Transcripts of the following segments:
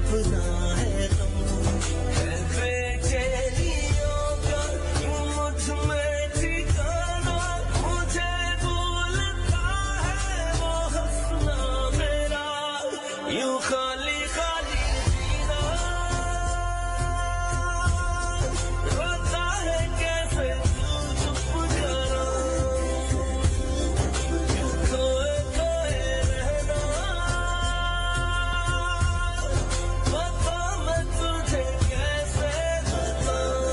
तड़पना है तुम है बेचैनियों का क्यों मुझ में ठिकाना मुझे भूलता है वो हंसना मेरा यूं खाली खाली जीना रोता है कैसे तू चुप जाना यूं खोए खोए रहना बता मैं तुझे कैसे बताऊं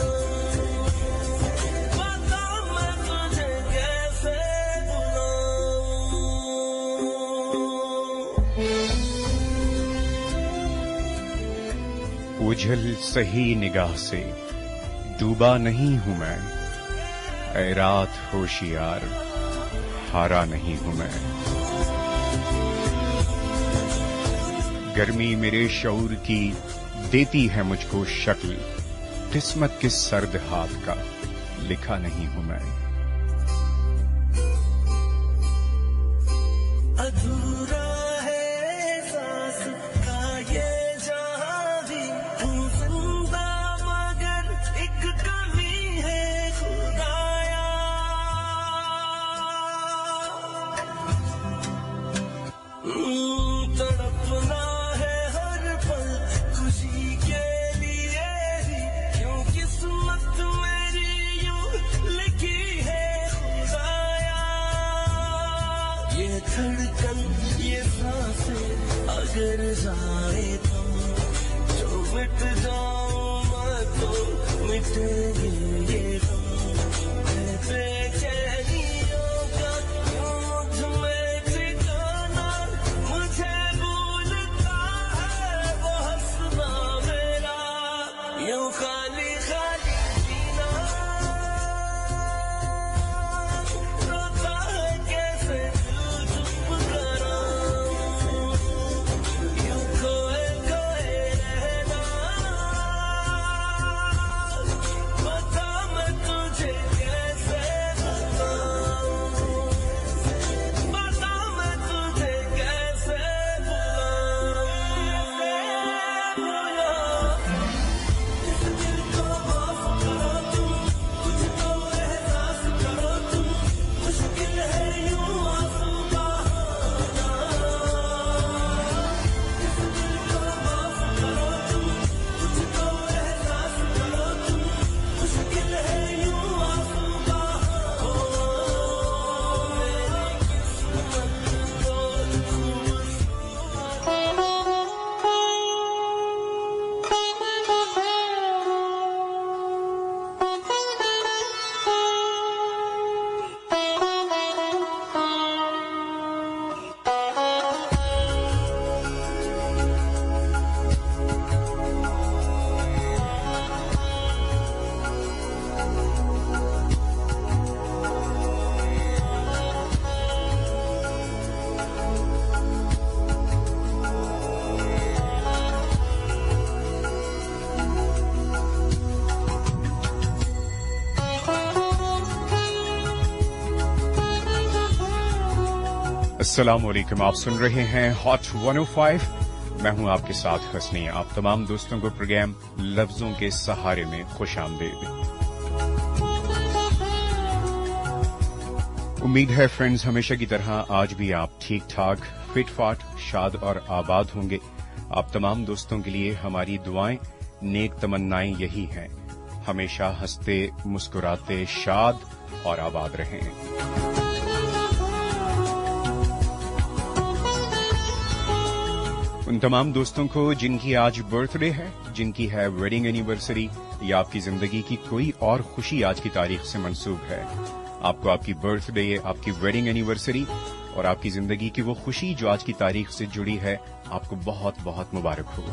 बता मैं तुझे कैसे बुलाऊं ओझल सही निगाह से डूबा नहीं हूं मैं, ऐ रात होशियार हारा नहीं हूं मैं। गर्मी मेरे शऊर की देती है मुझको शक्ल, किस्मत के सर्द हाथ का लिखा नहीं हूं मैं। अधूरा है एहसास का ये जहां भी तू जिंदा मगर एक कमी है खुदाया तड़पना है हर पल खुशी के लिए ही क्यों किस्मत मेरी यूं लिखी है खुदाया ये धड़कन ये सांसें अगर जाए तुम जो मिट जाऊं मैं तो मिटेंगे ये तुम है बेचैनियों का क्यों मुझ में ठिकाना मुझे भूलता है वो हंसना मेरा यूं खाली खाली जीना रोता है कैसे तू चुप कराऊं यूं खोए खोए रहना बता मैं तुझे कैसे बताऊं बता मैं तुझे कैसे बुलाऊं इस दिल को माफ करो तुम मुझको एहसास करो तुम मुश्किल है यूं आंसू बहाना इस दिल को माफ करो तुम मुझको एहसास करो तुम मुश्किल है यूं आंसू बहाना मेरी किस्मत बहुत अस्सलाम वालेकुम, आप सुन रहे हैं हॉट 105। मैं हूं आपके साथ हसनी। आप तमाम दोस्तों को प्रोग्राम लफ्जों के सहारे में खुशामदीद। उम्मीद है फ्रेंड्स हमेशा की तरह आज भी आप ठीक ठाक फिट फाट शाद और आबाद होंगे। आप तमाम दोस्तों के लिए हमारी दुआएं नेक तमन्नाएं यही हैं, हमेशा हंसते मुस्कुराते शाद और आबाद रहें। उन तमाम दोस्तों को जिनकी आज बर्थडे है, जिनकी है वेडिंग एनिवर्सरी या आपकी जिंदगी की कोई और खुशी आज की तारीख से मंसूब है, आपको आपकी बर्थडे, आपकी वेडिंग एनिवर्सरी और आपकी जिंदगी की वो खुशी जो आज की तारीख से जुड़ी है, आपको बहुत बहुत मुबारक हो।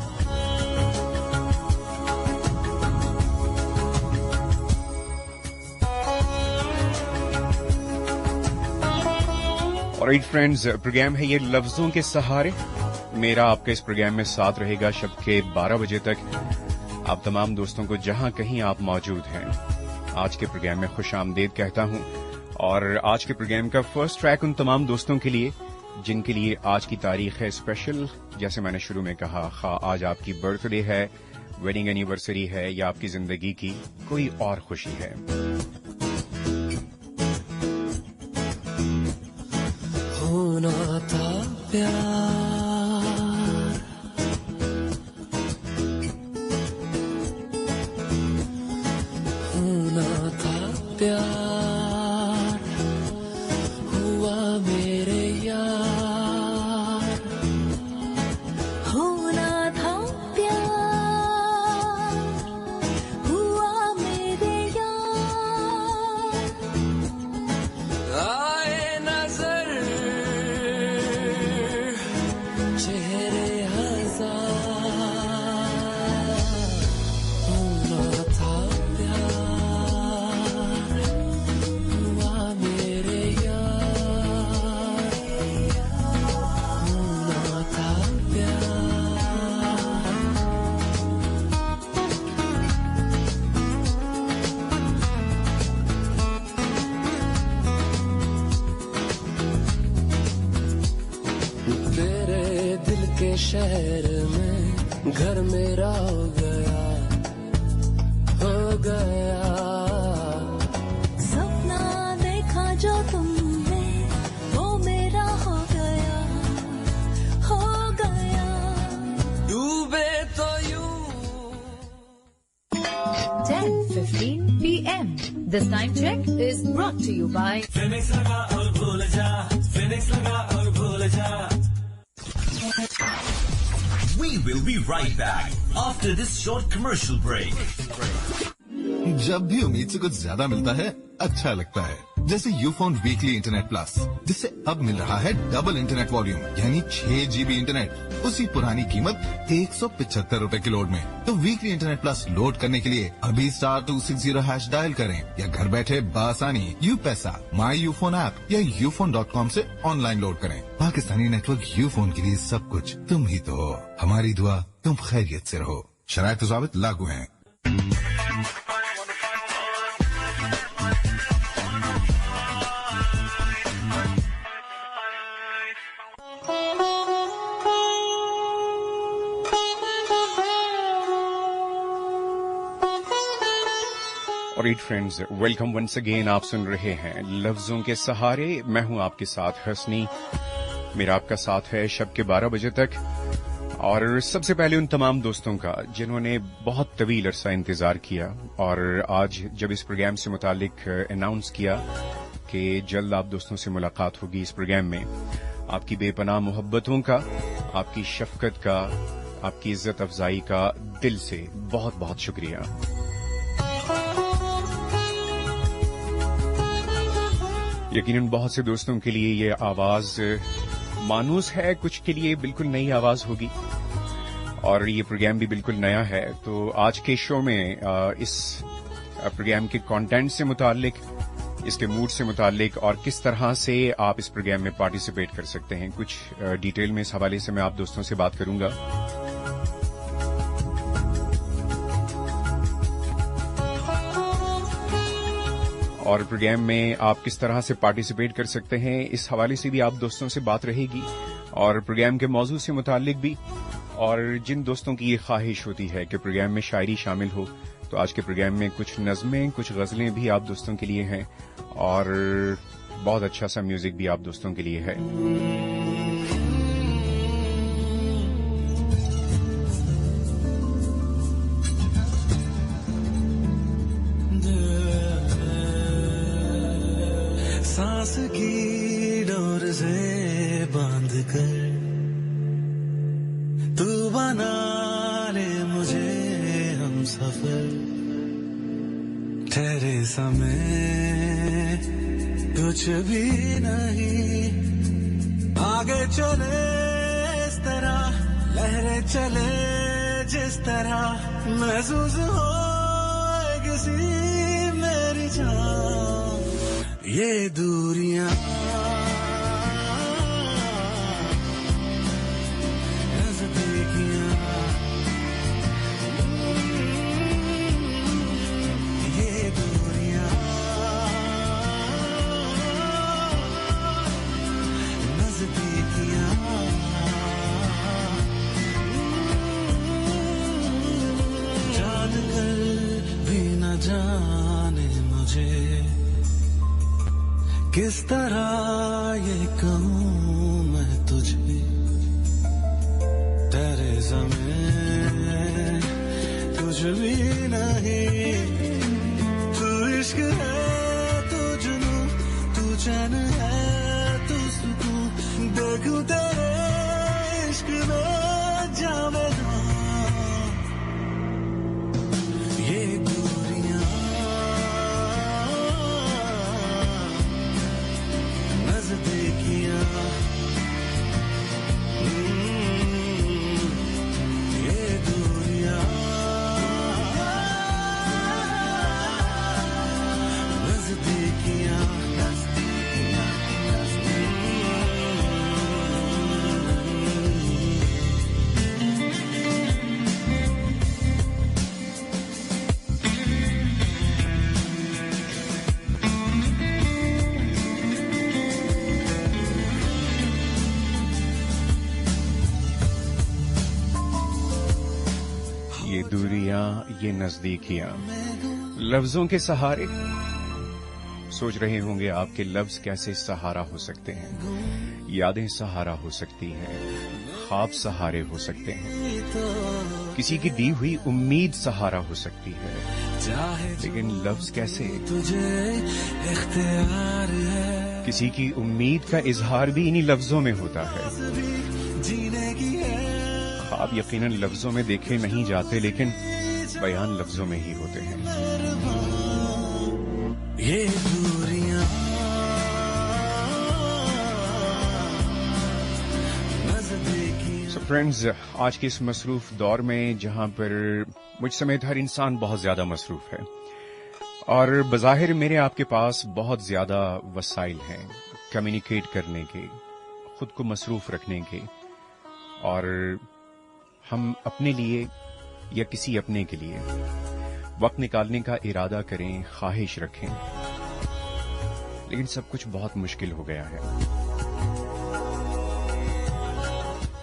ऑलराइट फ्रेंड्स, प्रोग्राम है ये लफ्जों के सहारे। मेरा आपके इस प्रोग्राम में साथ रहेगा शब के 12 बजे तक। आप तमाम दोस्तों को जहां कहीं आप मौजूद हैं, आज के प्रोग्राम में खुशामदीद कहता हूं। और आज के प्रोग्राम का फर्स्ट ट्रैक उन तमाम दोस्तों के लिए जिनके लिए आज की तारीख है स्पेशल। जैसे मैंने शुरू में कहा, आज आपकी बर्थडे है, वेडिंग एनिवर्सरी है या आपकी जिंदगी की कोई और खुशी है। होना था प्यार, होना था प्यार, हुआ मेरे यार। होना था प्यार, हुआ मेरे यार। आए नजर चेहरे हजार, होना था प्यार, हुआ मेरे यार। होना था प्यार। तेरे दिल के शहर में घर मेरा हो गया, हो गया। सपना देखा जो तुमने वो मेरा हो गया, हो गया। डूबे तो यूं 10:15 p.m. This time check is brought to you by Phoenix लगा और भूल जा, फिनिक्स लगा और भूल जा। We will be right back after this short commercial break. जब भी उम्मीद से कुछ ज्यादा मिलता है अच्छा लगता है, जैसे यूफोन वीकली इंटरनेट प्लस, जिससे अब मिल रहा है डबल इंटरनेट वॉल्यूम यानी 6 GB इंटरनेट उसी पुरानी कीमत 175 रुपए की लोड में। तो वीकली इंटरनेट प्लस लोड करने के लिए अभी *260# डायल करें या घर बैठे बआसानी यूपैसा, माई यूफोन ऐप या ufone.com से ऑनलाइन लोड करें। पाकिस्तानी नेटवर्क यूफोन के लिए सब कुछ तुम ही तो हो। हमारी दुआ तुम खैरियत से रहो। शराइत ज़ाबित लागू हैं। Alright friends, welcome once again. आप सुन रहे हैं लफ्जों के सहारे। मैं हूं आपके साथ हसनी। मेरा आपका साथ है शब के 12 बजे तक। और सबसे पहले उन तमाम दोस्तों का जिन्होंने बहुत तवील अरसा इंतजार किया और आज जब इस प्रोग्राम से मुतालिक अनाउंस किया कि जल्द आप दोस्तों से मुलाकात होगी इस प्रोग्राम में, आपकी बेपनाह मोहब्बतों का, आपकी शफकत का, आपकी इज्जत अफजाई का दिल से बहुत बहुत शुक्रिया। यकीनन बहुत से दोस्तों के लिए ये आवाज मानूस है, कुछ के लिए बिल्कुल नई आवाज होगी और ये प्रोग्राम भी बिल्कुल नया है। तो आज के शो में इस प्रोग्राम के कंटेंट से मुतालिक, इसके मूड से मुतालिक और किस तरह से आप इस प्रोग्राम में पार्टिसिपेट कर सकते हैं, कुछ डिटेल में इस हवाले से मैं आप दोस्तों से बात करूंगा। और प्रोग्राम में आप किस तरह से पार्टिसिपेट कर सकते हैं इस हवाले से भी आप दोस्तों से बात रहेगी और प्रोग्राम के मौजू से मुतालिक भी। और जिन दोस्तों की ये ख्वाहिश होती है कि प्रोग्राम में शायरी शामिल हो, तो आज के प्रोग्राम में कुछ नज़में, कुछ गज़लें भी आप दोस्तों के लिए हैं और बहुत अच्छा सा म्यूजिक भी आप दोस्तों के लिए है। सांस की डोर से बांध कर तू बना ले मुझे हम सफर, ठहरे समय कुछ भी नहीं, आगे चले इस तरह, लहरें चले जिस तरह, महसूस हो किसी मेरी जान ये दूरियां, नजदीकियां, ये दूरियां, नजदीकियां। किस तरह ये कहूँ मैं तुझे, तेरे ज़मीं कुछ भी नहीं, तू इश्क है, तू जुनूं, तू चैन है, तू सुकून, देखूं तेरे इश्क में जावेदा, ये दूरियां नज़दीकियां, ये दूरियां नज़दीकियां, ये दूरियां, ये नजदीकियां, लफ्जों के सहारे। सोच रहे होंगे आपके लफ्ज कैसे सहारा हो सकते हैं, यादें सहारा हो सकती हैं, ख्वाब सहारे हो सकते हैं, किसी की दी हुई उम्मीद सहारा हो सकती है, लेकिन लफ्ज कैसे? तुझे इख्तियार है, किसी की उम्मीद का इजहार भी इन्हीं लफ्जों में होता है। जीने की है, ख्वाब यकीनन लफ्जों में देखे नहीं जाते, लेकिन बयान लफ्जों में ही होते हैं। ये दूरियां नज़दीकियां। सो फ्रेंड्स, आज के इस मसरूफ दौर में जहां पर मुझ समेत हर इंसान बहुत ज्यादा मसरूफ है और बज़ाहिर मेरे आपके पास बहुत ज्यादा वसाइल हैं कम्युनिकेट करने के, खुद को मसरूफ रखने के, और हम अपने लिए या किसी अपने के लिए वक्त निकालने का इरादा करें, ख्वाहिश रखें, लेकिन सब कुछ बहुत मुश्किल हो गया है।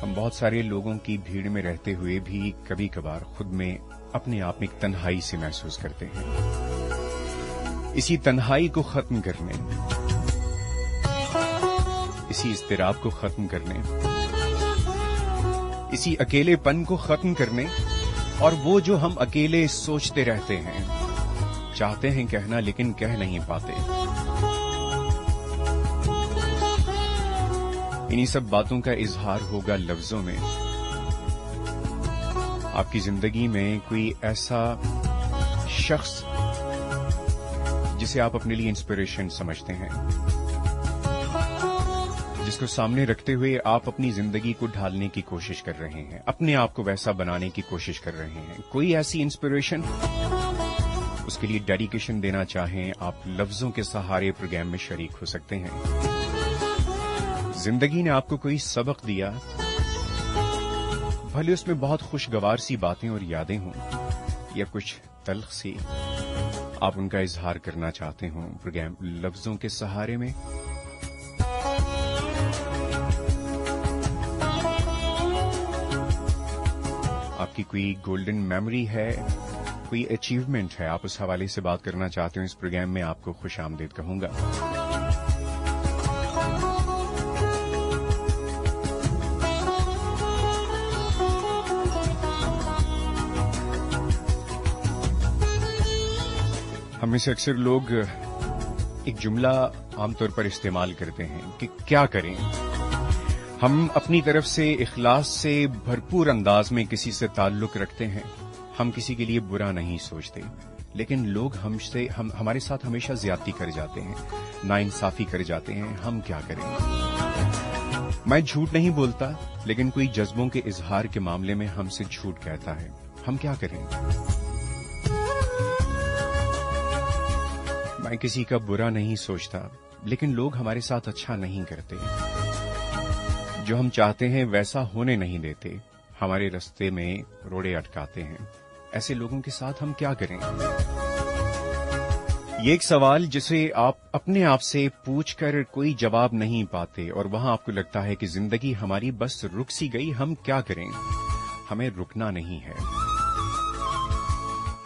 हम बहुत सारे लोगों की भीड़ में रहते हुए भी कभी कभार खुद में अपने आप में एक तन्हाई से महसूस करते हैं। इसी तन्हाई को खत्म करने, इसी इस्तिराब को खत्म करने, इसी अकेलेपन को खत्म करने, और वो जो हम अकेले सोचते रहते हैं, चाहते हैं कहना लेकिन कह नहीं पाते, इन्हीं सब बातों का इजहार होगा लफ्जों में। आपकी जिंदगी में कोई ऐसा शख्स जिसे आप अपने लिए इंस्पिरेशन समझते हैं, जिसको सामने रखते हुए आप अपनी जिंदगी को ढालने की कोशिश कर रहे हैं, अपने आप को वैसा बनाने की कोशिश कर रहे हैं, कोई ऐसी इंस्पिरेशन, उसके लिए डेडिकेशन देना चाहें, आप लफ्जों के सहारे प्रोग्राम में शरीक हो सकते हैं। जिंदगी ने आपको कोई सबक दिया, भले उसमें बहुत खुशगवार सी बातें और यादें हों या कुछ तल्ख सी, आप उनका इजहार करना चाहते हों प्रोग्राम लफ्जों के सहारे में। आपकी कोई गोल्डन मेमोरी है, कोई अचीवमेंट है, आप उस हवाले से बात करना चाहते हो, इस प्रोग्राम में आपको खुशामदीद कहूंगा। हम में से अक्सर लोग एक जुमला आमतौर पर इस्तेमाल करते हैं कि क्या करें। हम अपनी तरफ से इखलास से भरपूर अंदाज में किसी से ताल्लुक रखते हैं, हम किसी के लिए बुरा नहीं सोचते, लेकिन लोग हमारे साथ हमेशा ज्यादती कर जाते हैं, नाइंसाफी कर जाते हैं। हम क्या करें? मैं झूठ नहीं बोलता, लेकिन कोई जज्बों के इजहार के मामले में हमसे झूठ कहता है, हम क्या करें? मैं किसी का बुरा नहीं सोचता, लेकिन लोग हमारे साथ अच्छा नहीं करते, जो हम चाहते हैं वैसा होने नहीं देते, हमारे रास्ते में रोड़े अटकाते हैं। ऐसे लोगों के साथ हम क्या करें? ये एक सवाल जिसे आप अपने आप से पूछकर कोई जवाब नहीं पाते, और वहां आपको लगता है कि जिंदगी हमारी बस रुक सी गई, हम क्या करें? हमें रुकना नहीं है,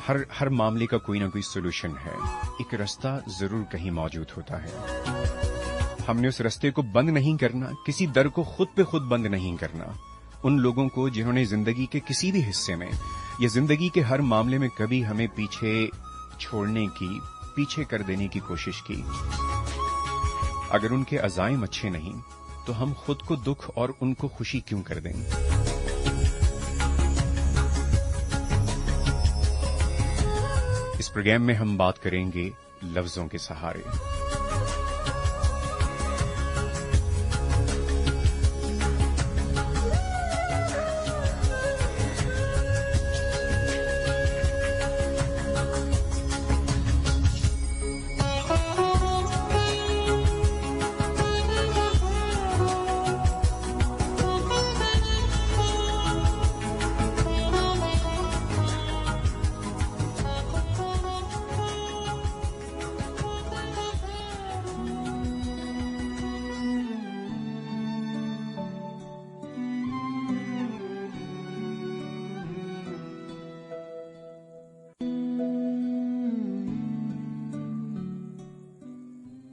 हर मामले का कोई ना कोई सोल्यूशन है, एक रास्ता जरूर कहीं मौजूद होता है। हमने उस रास्ते को बंद नहीं करना, किसी दर को खुद पे खुद बंद नहीं करना। उन लोगों को जिन्होंने जिंदगी के किसी भी हिस्से में या जिंदगी के हर मामले में कभी हमें पीछे छोड़ने की, पीछे कर देने की कोशिश की, अगर उनके अज़ाइम अच्छे नहीं तो हम खुद को दुख और उनको खुशी क्यों कर दें। इस प्रोग्राम में हम बात करेंगे लफ्जों के सहारे।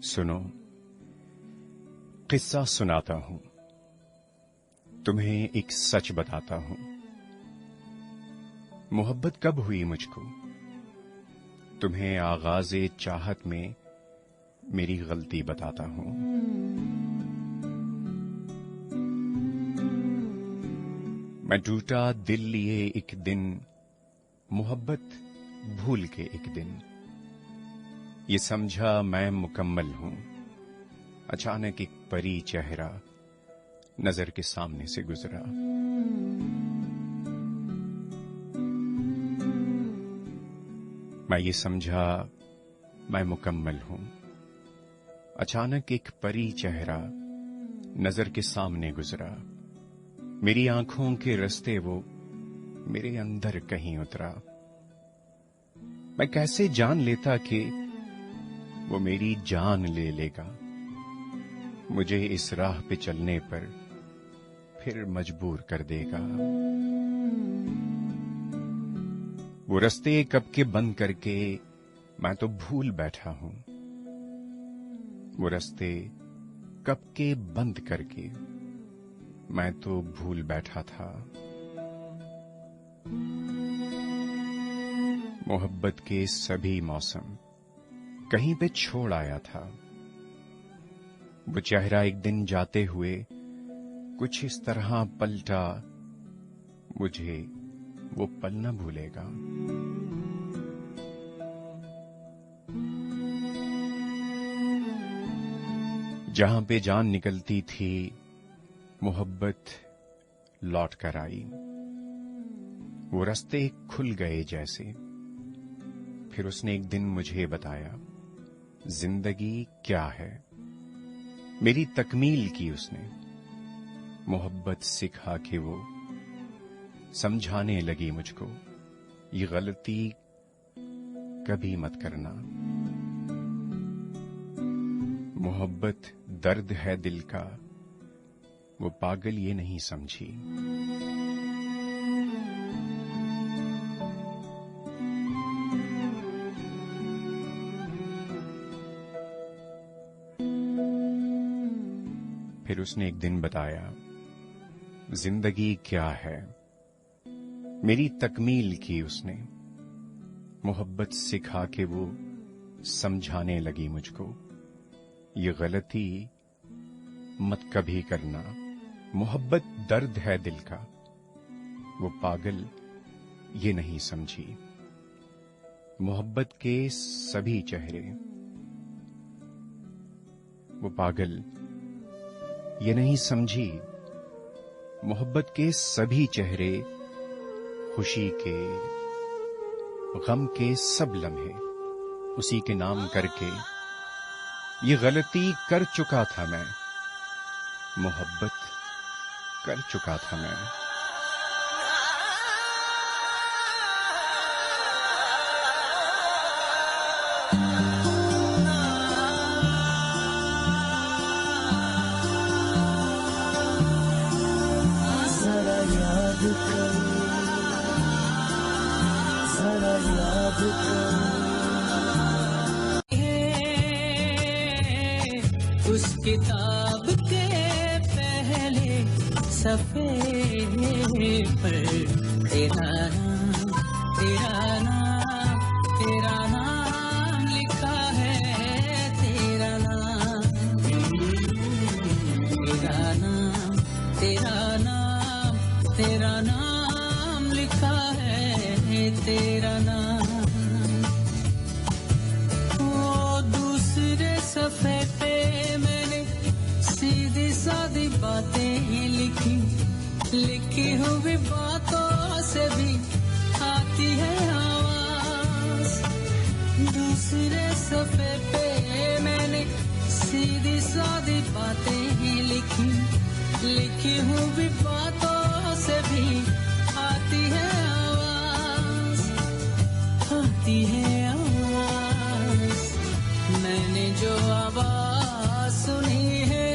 सुनो, किस्सा सुनाता हूं, तुम्हें एक सच बताता हूं। मोहब्बत कब हुई मुझको, तुम्हें आगाज़े चाहत में मेरी गलती बताता हूं। मैं टूटा दिल लिए एक दिन, मोहब्बत भूल के एक दिन। ये समझा मैं मुकम्मल हूं, अचानक एक परी चेहरा नजर के सामने से गुजरा। मैं ये समझा मैं मुकम्मल हूं, अचानक एक परी चेहरा नजर के सामने गुजरा। मेरी आंखों के रास्ते वो मेरे अंदर कहीं उतरा। मैं कैसे जान लेता कि वो मेरी जान ले लेगा, मुझे इस राह पे चलने पर फिर मजबूर कर देगा। वो रास्ते कब के बंद करके मैं तो भूल बैठा हूं। वो रास्ते कब के बंद करके मैं तो भूल बैठा था। मोहब्बत के सभी मौसम कहीं पे छोड़ आया था। वो चेहरा एक दिन जाते हुए कुछ इस तरह पलटा, मुझे वो पल न भूलेगा। जहां पे जान निकलती थी, मोहब्बत लौट कर आई। वो रास्ते खुल गए जैसे। फिर उसने एक दिन मुझे बताया, जिंदगी क्या है। मेरी तकमील की उसने, मोहब्बत सिखा के वो समझाने लगी मुझको, ये गलती कभी मत करना। मोहब्बत दर्द है दिल का, वो पागल ये नहीं समझी। फिर उसने एक दिन बताया, जिंदगी क्या है। मेरी तकमील की उसने, मोहब्बत सिखा के वो समझाने लगी मुझको, ये गलती मत कभी करना। मोहब्बत दर्द है दिल का, वो पागल ये नहीं समझी। मोहब्बत के सभी चेहरे, वो पागल ये नहीं समझी। मोहब्बत के सभी चेहरे, खुशी के गम के सब लम्हे उसी के नाम करके, ये गलती कर चुका था मैं, मोहब्बत कर चुका था मैं। जरा याद कर, जरा उस किताब के पहले सफे पर तेरा नाम लिखा है, तेरा नाम लिखा है, तेरा नाम। वो दूसरे सफे पे मैंने सीधी सादी बातें लिखी हुई बातों से भी आती है आवाज। दूसरे सफे पे मैंने सीधी सादी बातें लिखी हुई बातों से भी आती है आवाज, आती है आवाज। मैंने जो आवाज सुनी है,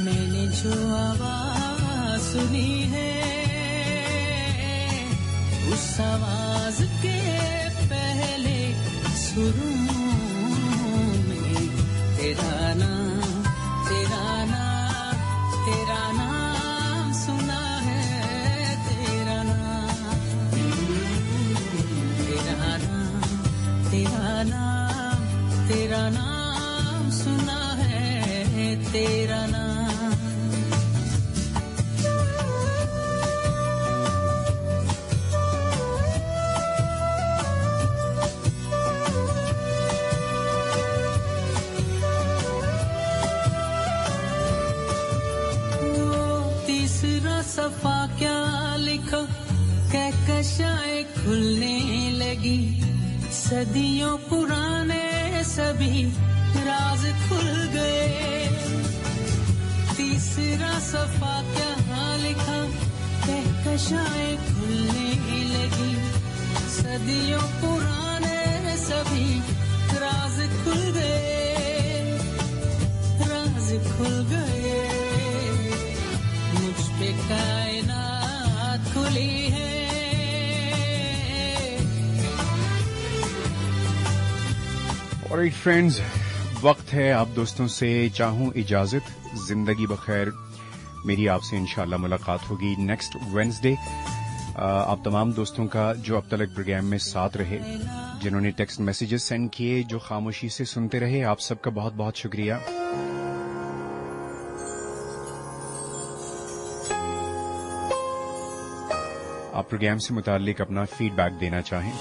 मैंने जो आवाज सुनी है, उस आवाज के पहले सुरों में तेरा नाम सुना है, तेरा नाम सुना है, तेरा नाम। सफा क्या लिखा, कहकशाएं खुलने लगी, सदियों पुराने सभी राज खुल गए। तीसरा सफा क्या लिखा, कहकशाएं खुलने लगी, सदियों पुराने सभी राज खुल गए, राज खुल गए। मुझ पे कायनात खुली है। ऑलराइट फ्रेंड्स, वक्त है आप दोस्तों से चाहूं इजाजत। जिंदगी बखैर, मेरी आपसे इंशाल्लाह मुलाकात होगी नेक्स्ट वेडनेसडे। आप तमाम दोस्तों का जो अब तक प्रोग्राम में साथ रहे, जिन्होंने टेक्स्ट मैसेजेस सेंड किए, जो खामोशी से सुनते रहे, आप सबका बहुत बहुत शुक्रिया। आप प्रोग्राम से मुताल्लिक अपना फीडबैक देना चाहें,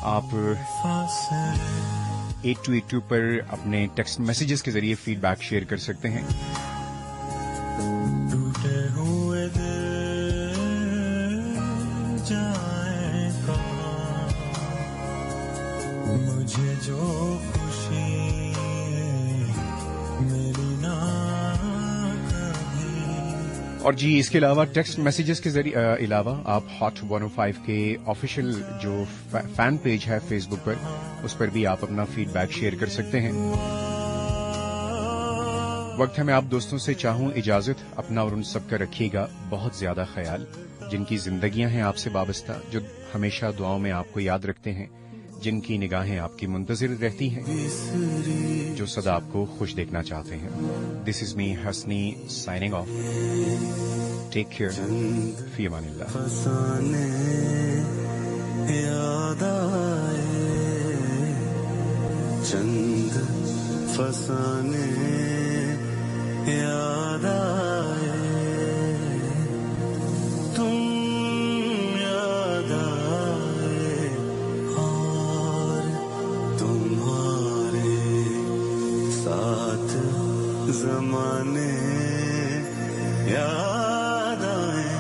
आप 8282 पर अपने टेक्स्ट मैसेजेस के जरिए फीडबैक शेयर कर सकते हैं। टूटे हुए दिल जाए कहाँ, मुझे जो खुशी मिली ना कभी। और जी, इसके अलावा टेक्स्ट मैसेजेस के जरिए अलावा आप हॉट 105 के ऑफिशियल जो फैन पेज है फेसबुक पर, उस पर भी आप अपना फीडबैक शेयर कर सकते हैं। वक्त है मैं आप दोस्तों से चाहूं इजाजत। अपना और उन सबका रखिएगा बहुत ज्यादा ख्याल, जिनकी जिंदगियां हैं आपसे वाबस्ता, जो हमेशा दुआओं में आपको याद रखते हैं, जिनकी निगाहें आपकी मुंतजिर रहती हैं, जो सदा आपको खुश देखना चाहते हैं। This is me Hasni signing off. Take care, फी अमानिल्लाह। फसाने याद आए, चंद फसाने याद आए, तुम याद आए और तुम्हारे साथ जमाने याद आए।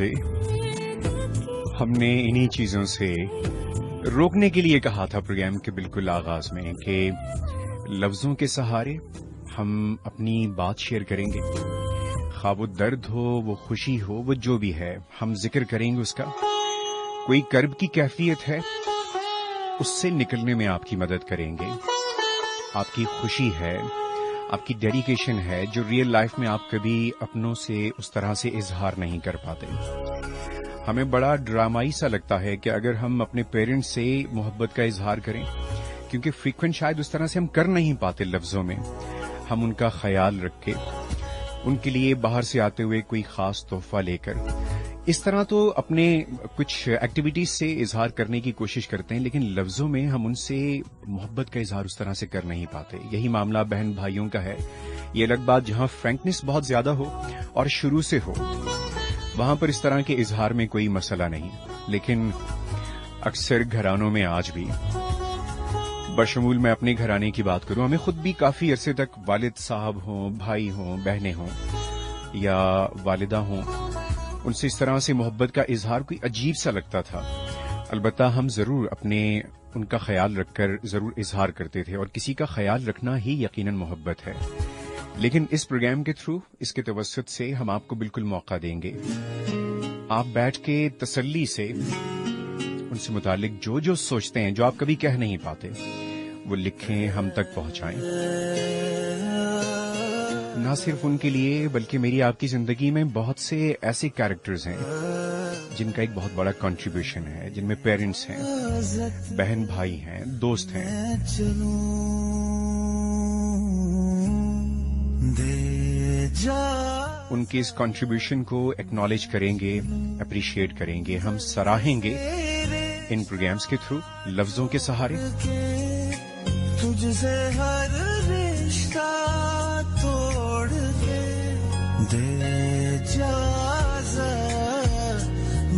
दे। हमने इन्हीं चीजों से रोकने के लिए कहा था प्रोग्राम के बिल्कुल आगाज में कि लफ्जों के सहारे हम अपनी बात शेयर करेंगे। खा वो दर्द हो, वो खुशी हो, वो जो भी है, हम जिक्र करेंगे उसका। कोई कर्ब की कैफियत है, उससे निकलने में आपकी मदद करेंगे। आपकी खुशी है, आपकी डेडिकेशन है, जो रियल लाइफ में आप कभी अपनों से उस तरह से इजहार नहीं कर पाते। हमें बड़ा ड्रामाई सा लगता है कि अगर हम अपने पेरेंट्स से मोहब्बत का इजहार करें, क्योंकि फ्रीक्वेंट शायद उस तरह से हम कर नहीं पाते लफ्जों में। हम उनका ख्याल रख के, उनके लिए बाहर से आते हुए कोई खास तोहफा लेकर, इस तरह तो अपने कुछ एक्टिविटीज से इजहार करने की कोशिश करते हैं, लेकिन लफ्जों में हम उनसे मोहब्बत का इजहार उस तरह से कर नहीं पाते। यही मामला बहन भाइयों का है। ये अलग बात जहां फ्रैंकनेस बहुत ज्यादा हो और शुरू से हो, वहां पर इस तरह के इजहार में कोई मसला नहीं। लेकिन अक्सर घरानों में आज भी, बशमूल मैं अपने घराने की बात करूं, हमें खुद भी काफी अरसे तक वालिद साहब हों, भाई हों, बहनें हों या वालिदा हों, उनसे इस तरह से मोहब्बत का इजहार कोई अजीब सा लगता था। अलबत्ता हम जरूर अपने उनका ख्याल रखकर जरूर इजहार करते थे, और किसी का ख्याल रखना ही यकीनन मोहब्बत है। लेकिन इस प्रोग्राम के थ्रू, इसके तवस्सुत से हम आपको बिल्कुल मौका देंगे। आप बैठ के तसल्ली से उनसे मुतालिक जो जो सोचते हैं, जो आप कभी कह नहीं पाते, वो लिखें, हम तक पहुंचाएं। ना सिर्फ उनके लिए, बल्कि मेरी आपकी जिंदगी में बहुत से ऐसे कैरेक्टर्स हैं जिनका एक बहुत बड़ा कंट्रीब्यूशन है, जिनमें पेरेंट्स हैं, बहन भाई हैं, दोस्त हैं। उनके इस कंट्रीब्यूशन को एक्नॉलेज करेंगे, अप्रिशिएट करेंगे, हम सराहेंगे इन प्रोग्राम्स के थ्रू, लफ्जों के सहारे। तुझसे हर रिश्ता तोड़ के दे इजाज़त,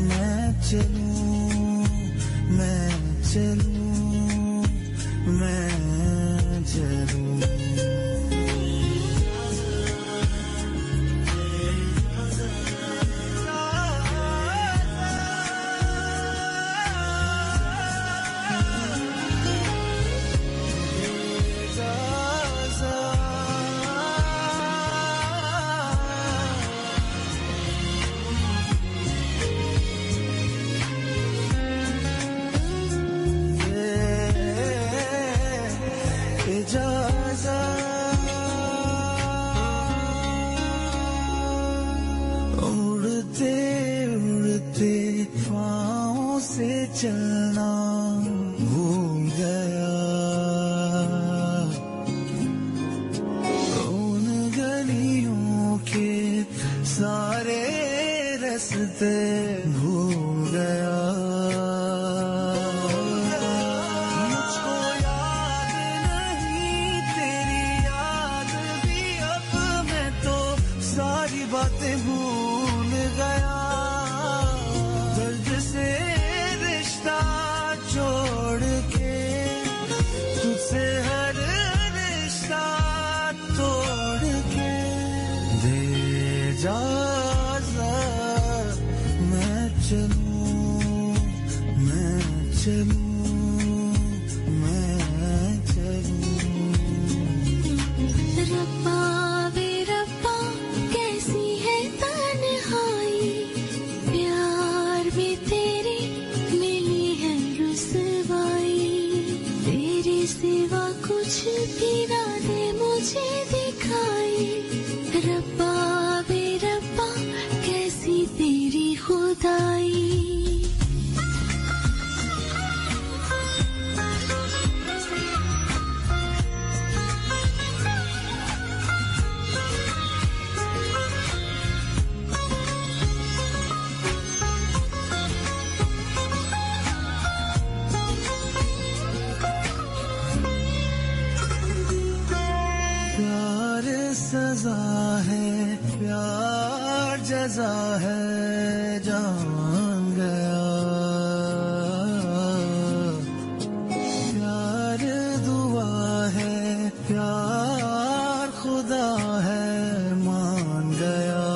मैं चलूं, मैं चलूं, मैं चलूं। उड़ते उड़ते पाँव से चलना भूल गया, उन गलियों के सारे रास्ते भूल गया। मुझको याद नहीं तेरी याद भी, अब मैं तो सारी बातें भूल गया। दर्द से रिश्ता जोड़ के, तुझसे हर रिश्ता तोड़ के दे इजाज़त, मैं चलूं, मैं चलूं, मैं चलूं। रब्बा वे रब्बा कैसी है तन्हाई, प्यार में तेरे मिली है रुसवाई। तेरे सिवा कुछ भी ना दे मुझे दिखाई। रब्बा वे रब्बा कैसी तेरी खुदाई। प्यार सजा है, प्यार जजा है, जान गया। प्यार दुआ है, प्यार खुदा है, मान गया।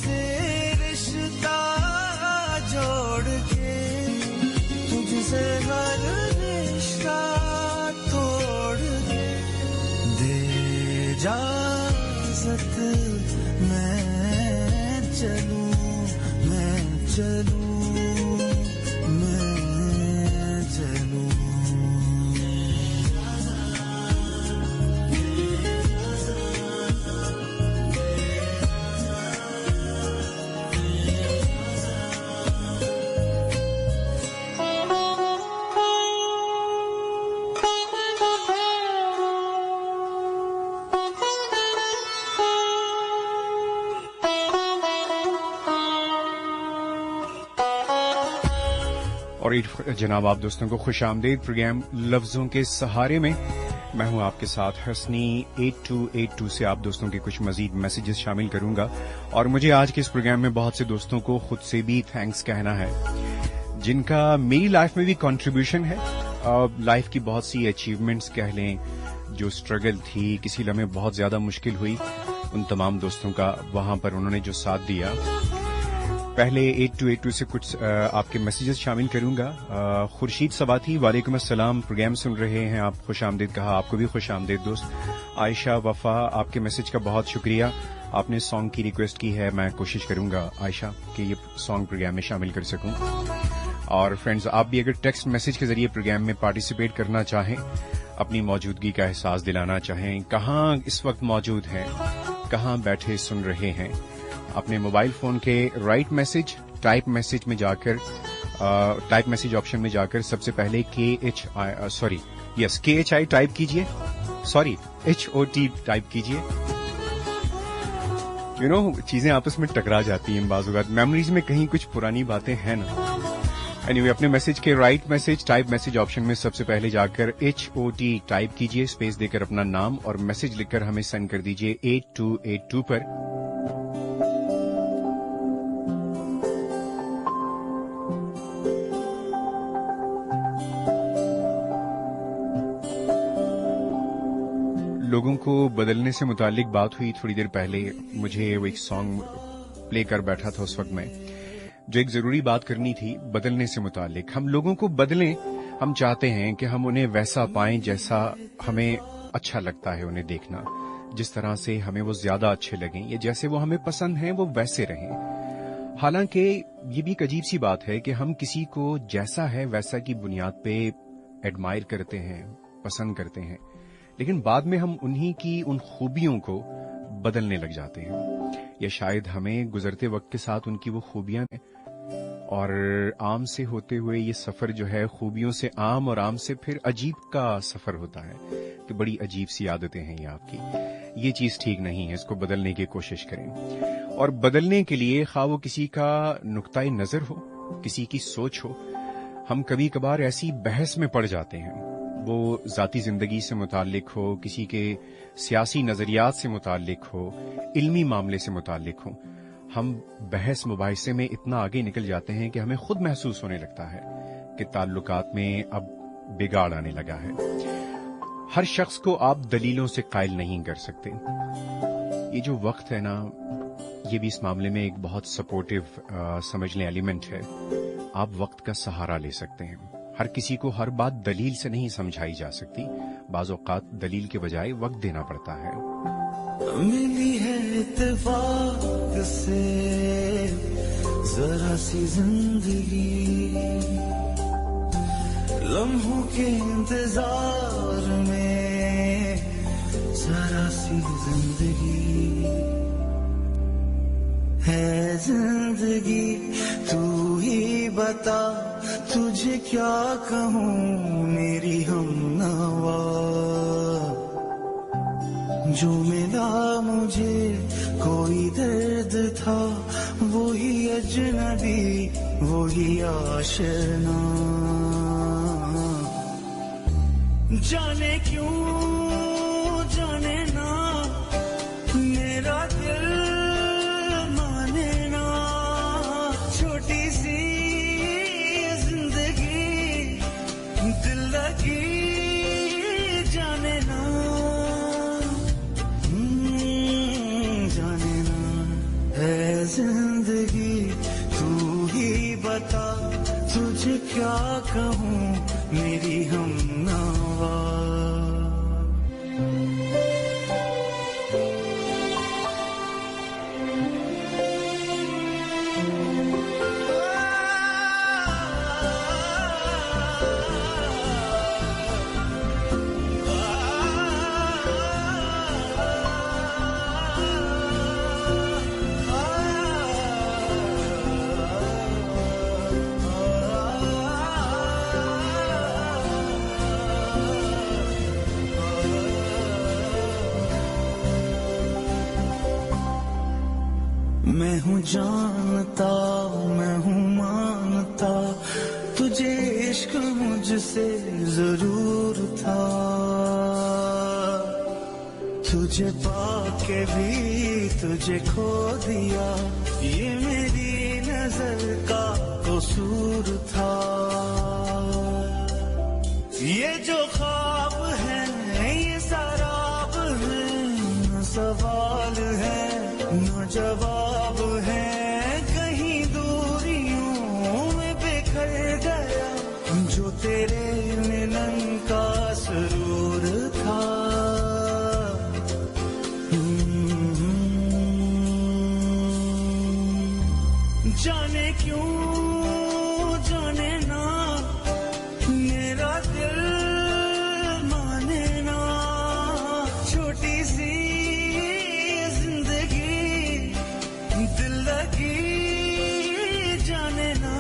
तुझसे रिश्ता जोड़ के, तुझसे हर रिश्ता तोड़ के, दे इजाज़त मैं चलूं, मैं चलूं, मैं चलूं। और जनाब आप दोस्तों को खुश आमदीद प्रोग्राम लफ्जों के सहारे में। मैं हूं आपके साथ हसनी। 8282 से आप दोस्तों के कुछ मजीद मैसेजेस शामिल करूंगा और मुझे आज के इस प्रोग्राम में बहुत से दोस्तों को खुद से भी थैंक्स कहना है जिनका मेरी लाइफ में भी कंट्रीब्यूशन है। लाइफ की बहुत सी अचीवमेंट्स कह लें, जो स्ट्रगल थी, किसी लम्हे बहुत ज्यादा मुश्किल हुई, उन तमाम दोस्तों का वहां पर उन्होंने जो साथ दिया। पहले 8282 से कुछ आपके मैसेजेस शामिल करूंगा। खुर्शीद सबाती, वालेकुम अस्सलाम, प्रोग्राम सुन रहे हैं आप, खुश आमदीद कहा, आपको भी खुश आमदीद दोस्त। आयशा वफा, आपके मैसेज का बहुत शुक्रिया, आपने सॉन्ग की रिक्वेस्ट की है, मैं कोशिश करूंगा आयशा कि ये सॉन्ग प्रोग्राम में शामिल कर सकूं। और फ्रेंड्स, आप भी अगर टेक्स्ट मैसेज के जरिए प्रोग्राम में पार्टिसिपेट करना चाहें, अपनी मौजूदगी का एहसास दिलाना चाहें, कहाँ इस वक्त मौजूद हैं, कहाँ बैठे सुन रहे हैं, अपने मोबाइल फोन के राइट मैसेज टाइप मैसेज में जाकर टाइप मैसेज ऑप्शन में जाकर सबसे पहले KHI टाइप कीजिए, HOT टाइप कीजिए। यू नो, चीजें आपस में टकरा जाती हैं बाज़ औक़ात, मेमोरीज में कहीं कुछ पुरानी बातें हैं ना। एनीवे, अपने मैसेज के right message type message option में सबसे पहले जाकर HOT टाइप कीजिए, स्पेस देकर अपना नाम और मैसेज लिखकर हमें सेंड कर दीजिए 8282 पर। लोगों को बदलने से मुतालिक बात हुई थोड़ी देर पहले। मुझे वो एक सॉन्ग प्ले कर बैठा था उस वक्त में, जो एक जरूरी बात करनी थी बदलने से मुतालिक। हम लोगों को बदलें, हम चाहते हैं कि हम उन्हें वैसा पाएं जैसा हमें अच्छा लगता है उन्हें देखना, जिस तरह से हमें वो ज्यादा अच्छे लगें, या जैसे वो हमें पसंद हैं वो वैसे रहें। हालांकि ये भी एक अजीब सी बात है कि हम किसी को जैसा है वैसा की बुनियाद पे एडमायर करते हैं, पसंद करते हैं, लेकिन बाद में हम उन्हीं की उन खूबियों को बदलने लग जाते हैं, या शायद हमें गुजरते वक्त के साथ उनकी वो खूबियां, और आम से होते हुए ये सफर जो है खूबियों से आम और आम से फिर अजीब का सफर होता है कि बड़ी अजीब सी आदतें हैं ये आपकी। ये चीज ठीक नहीं है, इसको बदलने की कोशिश करें। और बदलने के लिए खा वो किसी का नुक्ताए नजर हो, किसी की सोच हो, हम कभी कभार ऐसी बहस में पड़ जाते हैं, वो जाती जिंदगी से मुताल्लिक हो, किसी के सियासी नजरियात से मुताल्लिक हो, इल्मी मामले से मुताल्लिक हो, हम बहस मुबाहिसे में इतना आगे निकल जाते हैं कि हमें खुद महसूस होने लगता है कि ताल्लुकात में अब बिगाड़ आने लगा है। हर शख्स को आप दलीलों से कायल नहीं कर सकते। ये जो वक्त है ना, ये भी इस मामले में एक बहुत सपोर्टिव समझ लें एलिमेंट है। आप वक्त का सहारा ले सकते हैं। हर किसी को हर बात दलील से नहीं समझाई जा सकती, बाज़ औक़ात दलील के बजाय वक्त देना पड़ता है। मिली है इत्तेफाक से जरा सी जिंदगी, लम्हों के इंतजार में जरा सी जिंदगी है। जिंदगी तू ही बता, तुझे क्या कहूँ मेरी हमनवा, जो मिला मुझे कोई दर्द था, वही अजनबी वही आशना, जाने क्यों जाने ना मेरा दिल माने ना, छोटी सी जिंदगी दिल लगी जाने ना, जाने ना है बता तुझे क्या कहूँ मेरी हमनवा। मैं हूँ जानता मैं हूँ मानता तुझे इश्क मुझसे जरूर था। तुझे पाके भी तुझे खो दिया ये मेरी नजर का कसूर था। ये जो ख्वाब है ये सराब है न सवाल है न जवाब है। कहीं दूरियों में बिखर गया जो तेरे मिलन का सुरूर था। जाने क्यों जाने ना मेरा दिल माने ना। छोटी सी दिल लगी जाने ना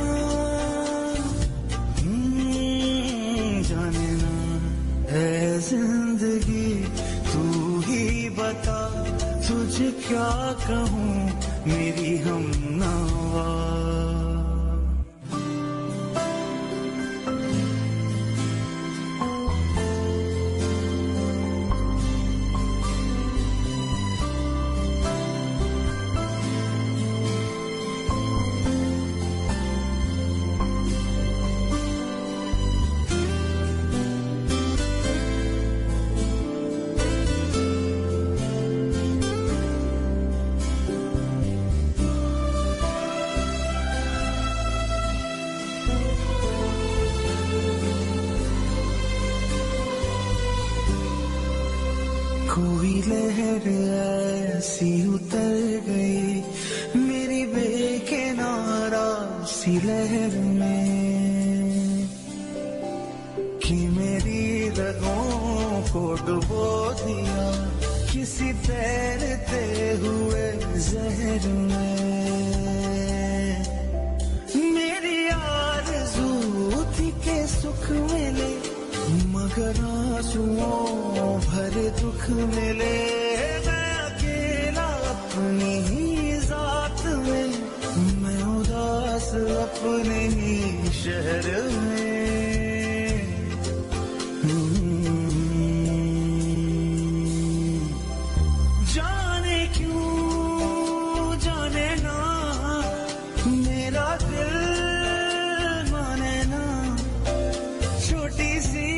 जाने ना है जिंदगी तू ही बता तुझे क्या कहूँ मेरी हमनवा। कोई लहर ऐसी उतर गई मेरी बेकिनारा सी लहर में कि मेरी रगों को डुबो दिया किसी तैरते हुए जहर में। मेरी आरज़ू थी के सुख मिले मगर आंसुओं भरे दुख मिले। मैं अकेला अपनी ही जात में मैं उदास अपने ही शहर में। जाने क्यों जाने ना मेरा दिल माने ना। छोटी सी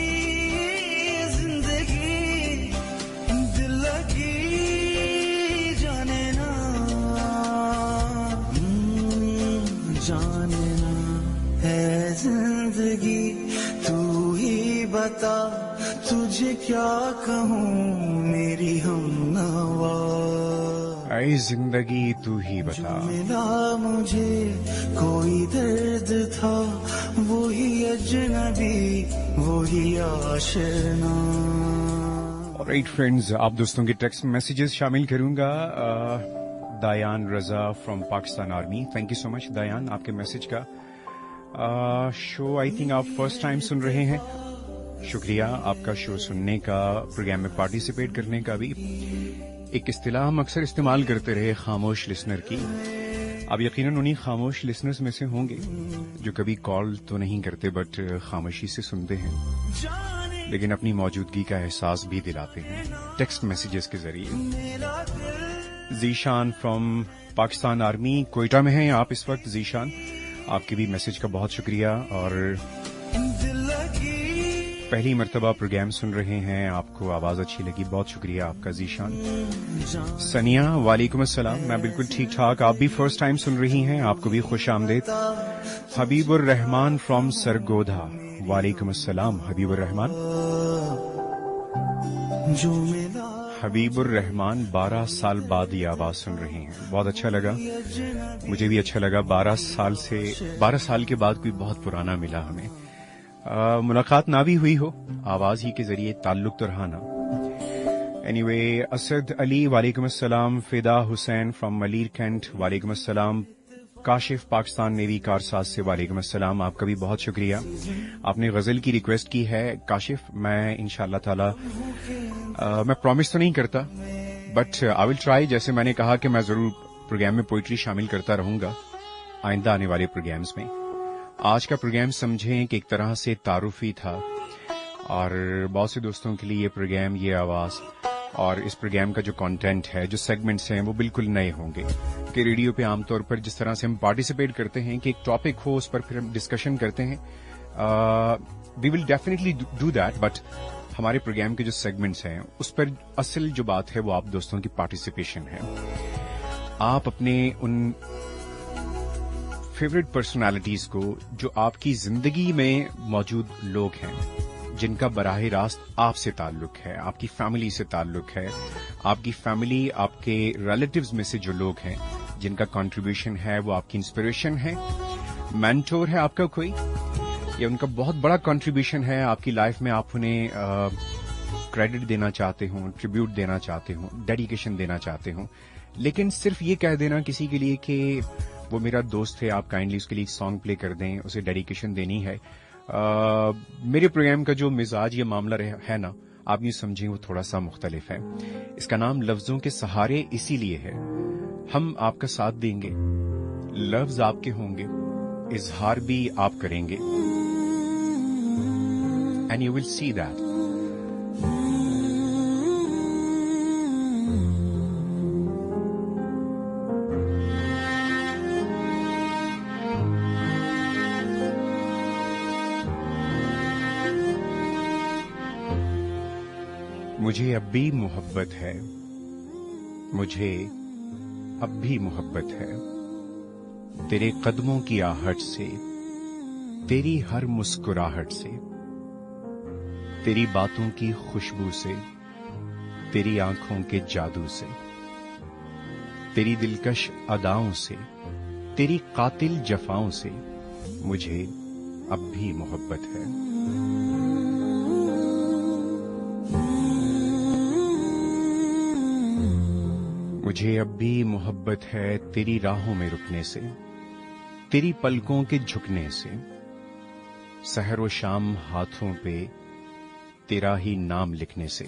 जाने ना है जिंदगी तू ही बता तुझे क्या कहूँ मेरी हमनवा। ऐ जिंदगी तू ही बता। मिला मुझे कोई दर्द था वही अजनबी वही आशना। ऑलराइट फ्रेंड्स, आप दोस्तों के टेक्स्ट मैसेजेस शामिल करूंगा। Dayan Raza from Pakistan army, thank you so much Dayan आपके मैसेज का। शो आई थिंक आप फर्स्ट टाइम सुन रहे हैं, शुक्रिया आपका शो सुनने का, प्रोग्राम में पार्टिसिपेट करने का भी। एक इस्तिलाह हम अक्सर इस्तेमाल करते रहे खामोश लिसनर की। आप यकीनन उन्हीं खामोश लिसनर्स में से होंगे जो कभी कॉल तो नहीं करते बट खामोशी से सुनते हैं लेकिन अपनी मौजूदगी का एहसास भी दिलाते हैं टेक्स्ट मैसेजेस के जरिए। जीशान फ्रॉम पाकिस्तान आर्मी, कोयटा में हैं आप इस वक्त। जीशान, आपके भी मैसेज का बहुत शुक्रिया। और पहली मर्तबा प्रोग्राम सुन रहे हैं, आपको आवाज अच्छी लगी, बहुत शुक्रिया आपका जीशान। सनिया वालेकुम अस्सलाम, मैं बिल्कुल ठीक ठाक, आप भी फर्स्ट टाइम सुन रही हैं, आपको भी खुश आमदेद। हबीबुर रहमान फ्रॉम सरगोधा, वालेकुम अस्सलाम हबीबुर रहमान। हबीबुर रहमान 12 साल बाद ये आवाज सुन रही हैं, बहुत अच्छा लगा, मुझे भी अच्छा लगा। 12 साल के बाद कोई बहुत पुराना मिला हमें। मुलाकात ना भी हुई हो, आवाज ही के जरिए ताल्लुक तो रहा ना। एनीवे, असद अली वालेकुम अस्सलाम। फिदा हुसैन फ्रॉम मलीर कैंट, वालेकुम अस्सलाम। काशिफ पाकिस्तान नेवी कारसाज से, वालेकुम अस्सलाम, आपका भी बहुत शुक्रिया। आपने गजल की रिक्वेस्ट की है काशिफ, मैं इंशाअल्लाह ताला मैं प्रॉमिस तो नहीं करता, बट आई विल ट्राई। जैसे मैंने कहा कि मैं जरूर प्रोग्राम में पोइट्री शामिल करता रहूंगा आइंदा आने वाले प्रोग्राम्स में। आज का प्रोग्राम समझें कि एक तरह से तारुफी था, और बहुत से दोस्तों के लिए ये प्रोग्राम, ये आवाज और इस प्रोग्राम का जो कंटेंट है, जो सेगमेंट्स हैं, वो बिल्कुल नए होंगे। कि रेडियो पे आमतौर पर जिस तरह से हम पार्टिसिपेट करते हैं कि एक टॉपिक हो, उस पर फिर हम डिस्कशन करते हैं, we will definitely do that, but हमारे प्रोग्राम के जो सेगमेंट्स हैं उस पर असल जो बात है वो आप दोस्तों की पार्टिसिपेशन है। आप अपने उन फेवरेट पर्सनालिटीज को, जो आपकी जिंदगी में मौजूद लोग हैं, जिनका बराह रास्त आपसे ताल्लुक है, आपकी फैमिली से ताल्लुक है, आपकी फैमिली, आपके रिलेटिव्स में से जो लोग हैं जिनका कंट्रीब्यूशन है, वो आपकी इंस्पिरेशन है, मेंटोर है आपका कोई, या उनका बहुत बड़ा कंट्रीब्यूशन है आपकी लाइफ में, आप उन्हें क्रेडिट देना चाहते हो, ट्रिब्यूट देना चाहते हो, डेडिकेशन देना चाहते हो, लेकिन सिर्फ ये कह देना किसी के लिए कि वो मेरा दोस्त है, आप काइंडली उसके लिए सॉन्ग प्ले कर दें, उसे डेडिकेशन देनी है। मेरे प्रोग्राम का जो मिजाज ये मामला है ना, आप यूं समझें वो थोड़ा सा मुख्तलिफ है। इसका नाम लफ्जों के सहारे इसीलिए है, हम आपका साथ देंगे, लफ्ज आपके होंगे, इजहार भी आप करेंगे, and you will see that. मुझे अब भी मोहब्बत है, मुझे अब भी मोहब्बत है, तेरे कदमों की आहट से, तेरी हर मुस्कुराहट से, तेरी बातों की खुशबू से, तेरी आंखों के जादू से, तेरी दिलकश अदाओं से, तेरी कातिल जफाओं से, मुझे अब भी मोहब्बत है। मुझे अब भी मोहब्बत है तेरी राहों में रुकने से, तेरी पलकों के झुकने से, सहर व शाम हाथों पे तेरा ही नाम लिखने से,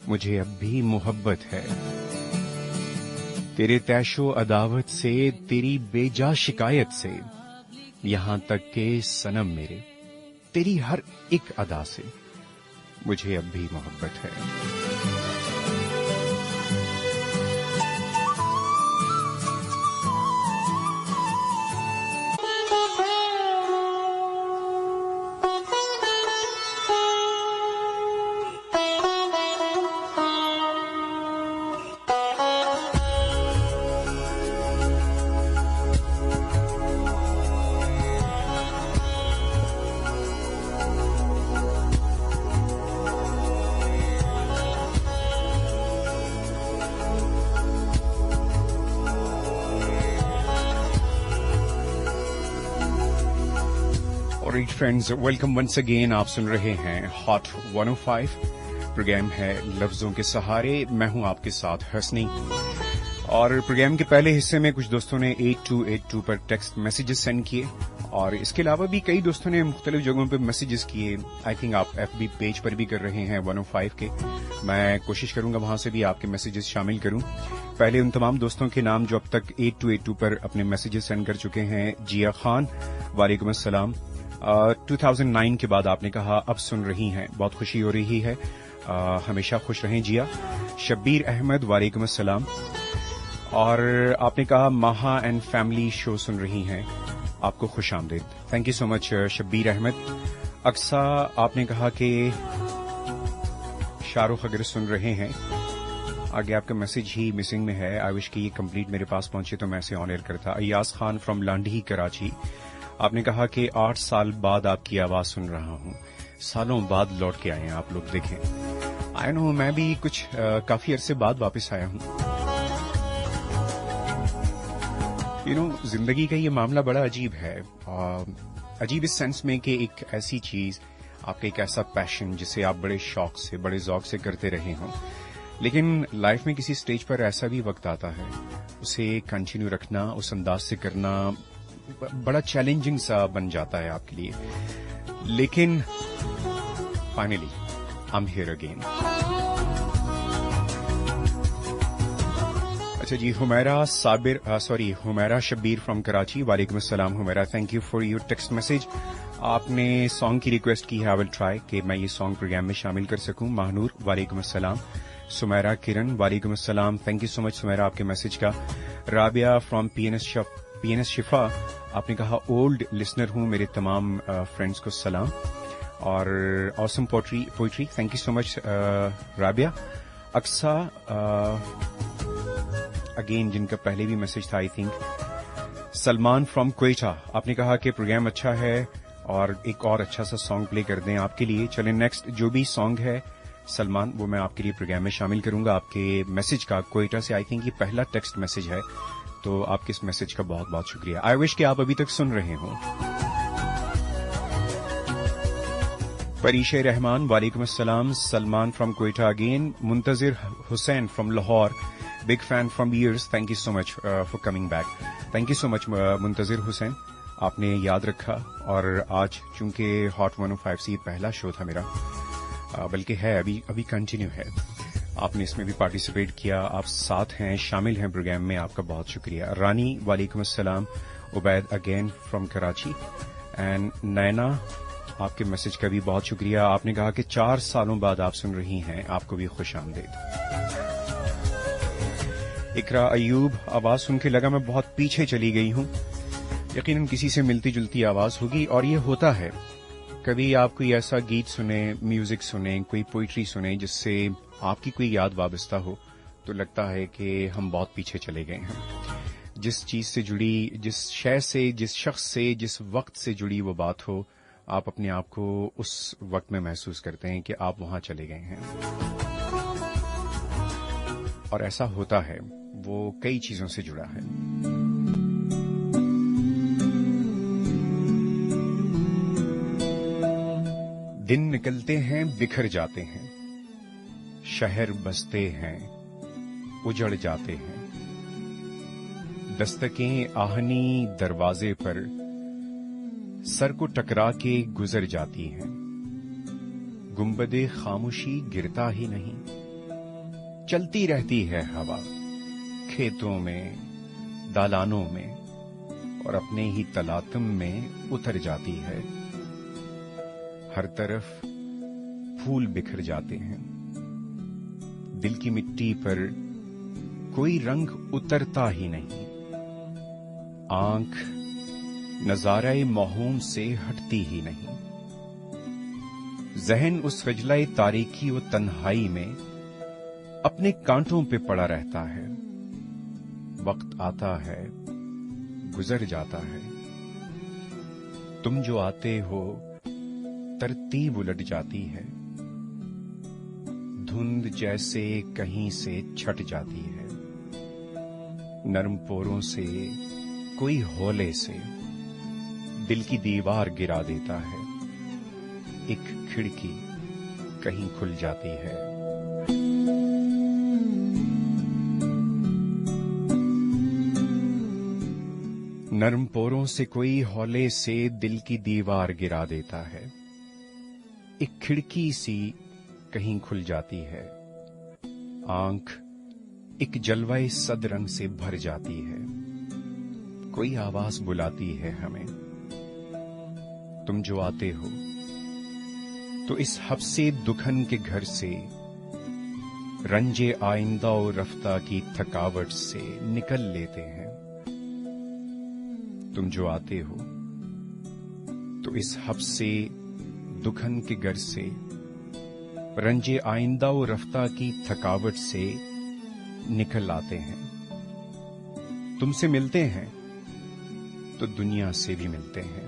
मुझे अब भी मोहब्बत है तेरे तैशो अदावत से, तेरी बेजा शिकायत से, यहां तक के सनम मेरे तेरी हर एक अदा से, मुझे अब भी मोहब्बत है। Friends, welcome once again. आप सुन रहे हैं हॉट 105, प्रोग्राम है लफ्जों के सहारे, मैं हूं आपके साथ हसनी। और प्रोग्राम के पहले हिस्से में कुछ दोस्तों ने 8282 पर टेक्स्ट मैसेजेस सेंड किए, और इसके अलावा भी कई दोस्तों ने मुख्तलिफ जगहों पर मैसेजेस किए। आई थिंक आप FB पेज पर भी कर रहे हैं 105 के, मैं कोशिश करूंगा वहां से भी आपके मैसेजेस शामिल करूं। पहले उन तमाम दोस्तों के नाम जो अब तक 8282 पर अपने मैसेजेस सेंड कर चुके हैं। जिया खान, वालेकुम अस्सलाम। 2009 के बाद आपने कहा अब सुन रही हैं, बहुत खुशी हो रही है, हमेशा खुश रहें जिया। शब्बीर अहमद, वालेकुम अस्सलाम। और आपने कहा माहा एंड फैमिली शो सुन रही हैं, आपको खुश आमदीद। Thank you so much Shabbir Ahmed. Aqsa, आपने कहा कि शाहरुख अगर सुन रहे हैं, आगे आपका मैसेज ही मिसिंग में है। आई विश कि ये कंप्लीट मेरे पास पहुंचे तो मैं इसे ऑन एयर करता। अयाज खान फ्रॉम लांडी कराची, आपने कहा कि 8 साल बाद आपकी आवाज सुन रहा हूं। सालों बाद लौट के आए हैं आप लोग, देखें। आई नो, मैं भी कुछ काफी अरसे बाद वापस आया हूं। जिंदगी का ये मामला बड़ा अजीब है। अजीब इस सेंस में कि एक ऐसी चीज, आपका एक ऐसा पैशन जिसे आप बड़े शौक से, बड़े ज़ौक से करते रहे हों, लेकिन लाइफ में किसी स्टेज पर ऐसा भी वक्त आता है, उसे कंटिन्यू रखना, उस अंदाज से करना बड़ा चैलेंजिंग सा बन जाता है आपके लिए। लेकिन finally I am here again. अच्छा जी, हुमैरा शब्बीर फ्रॉम कराची, वालेकुम अस्सलाम Humaira, thank you for your text message. आपने सॉन्ग की रिक्वेस्ट की है, आई विल ट्राई कि मैं ये सॉन्ग प्रोग्राम में शामिल कर सकूं। महानूर, वालेकुम अस्सलाम। सुमैरा किरण, वालेकुम अस्सलाम, thank you so much Sumaira आपके मैसेज का। राबिया फ्रॉम पीएनएस शिफा, आपने कहा ओल्ड लिसनर हूं, मेरे तमाम फ्रेंड्स को सलाम। और awesome poetry, thank you so much Rabia. Aqsa, again जिनका पहले भी मैसेज था I think. Salman from Quetta, आपने कहा कि प्रोग्राम अच्छा है और एक और अच्छा सा सॉन्ग प्ले कर दें आपके लिए। चलें, नेक्स्ट जो भी सॉन्ग है सलमान, वो मैं आपके लिए प्रोग्राम में शामिल करूंगा। आपके मैसेज का, क्वेटा से आई थिंक ये पहला टेक्स्ट मैसेज है, तो आपके इस मैसेज का बहुत बहुत शुक्रिया। आई विश कि आप अभी तक सुन रहे हों। परीशे रहमान, वालेकुम अस्सलाम। Salman from Quetta again. Muntazir Hussain from Lahore, big fan from years, thank you so much for coming back. Thank you so much Muntazir Hussain, आपने याद रखा। और आज चूंकि हॉट 105 से ये पहला शो था मेरा, बल्कि है अभी कंटिन्यू है, आपने इसमें भी पार्टिसिपेट किया, आप साथ हैं, शामिल हैं प्रोग्राम में, आपका बहुत शुक्रिया। रानी, वालेकुम अस्सलाम। Ubaid again from Karachi. And Naina, आपके मैसेज का भी बहुत शुक्रिया। आपने कहा कि 4 सालों बाद आप सुन रही हैं, आपको भी खुश आमदीद। इकरा अयूब, आवाज सुन के लगा मैं बहुत पीछे चली गई हूं। यकीनन किसी से मिलती जुलती आवाज होगी, और ये होता है। कभी आप कोई ऐसा गीत सुने, म्यूजिक सुने, कोई पोइट्री सुने जिससे आपकी कोई याद वाबस्ता हो, तो लगता है कि हम बहुत पीछे चले गए हैं। जिस चीज से जुड़ी, जिस शय से, जिस शख्स से, जिस वक्त से जुड़ी वो बात हो, आप अपने आप को उस वक्त में महसूस करते हैं कि आप वहां चले गए हैं। और ऐसा होता है, वो कई चीजों से जुड़ा है। दिन निकलते हैं, बिखर जाते हैं, शहर बसते हैं, उजड़ जाते हैं। दस्तकें आहनी दरवाजे पर सर को टकरा के गुजर जाती हैं। गुंबदे खामोशी गिरता ही नहीं, चलती रहती है हवा, खेतों में, दालानों में, और अपने ही तलातम में उतर जाती है। हर तरफ फूल बिखर जाते हैं, दिल की मिट्टी पर कोई रंग उतरता ही नहीं। आंख नजारे मौहूम से हटती ही नहीं। जहन उस खजलाए तारीकी व तन्हाई में अपने कांटों पे पड़ा रहता है। वक्त आता है, गुजर जाता है। तुम जो आते हो, तरतीब उलट जाती है। धुंध जैसे कहीं से छट जाती है। नरम पोरों से, कोई हौले से दिल की दीवार गिरा देता है। एक खिड़की कहीं खुल जाती है। नरम पोरों से कोई हौले से दिल की दीवार गिरा देता है। एक खिड़की सी कहीं खुल जाती है। आंख एक जलवाए सदरंग से भर जाती है। कोई आवाज बुलाती है हमें। तुम जो आते हो, तो इस हफ्से दुखन के घर से, रंजे आइंदा और रफ्ता की थकावट से निकल लेते हैं। तुम जो आते हो, तो इस हफ्से दुखन के गर्ज से, रंजे आइंदा व रफ्ता की थकावट से निकल आते हैं। तुमसे मिलते हैं तो दुनिया से भी मिलते हैं।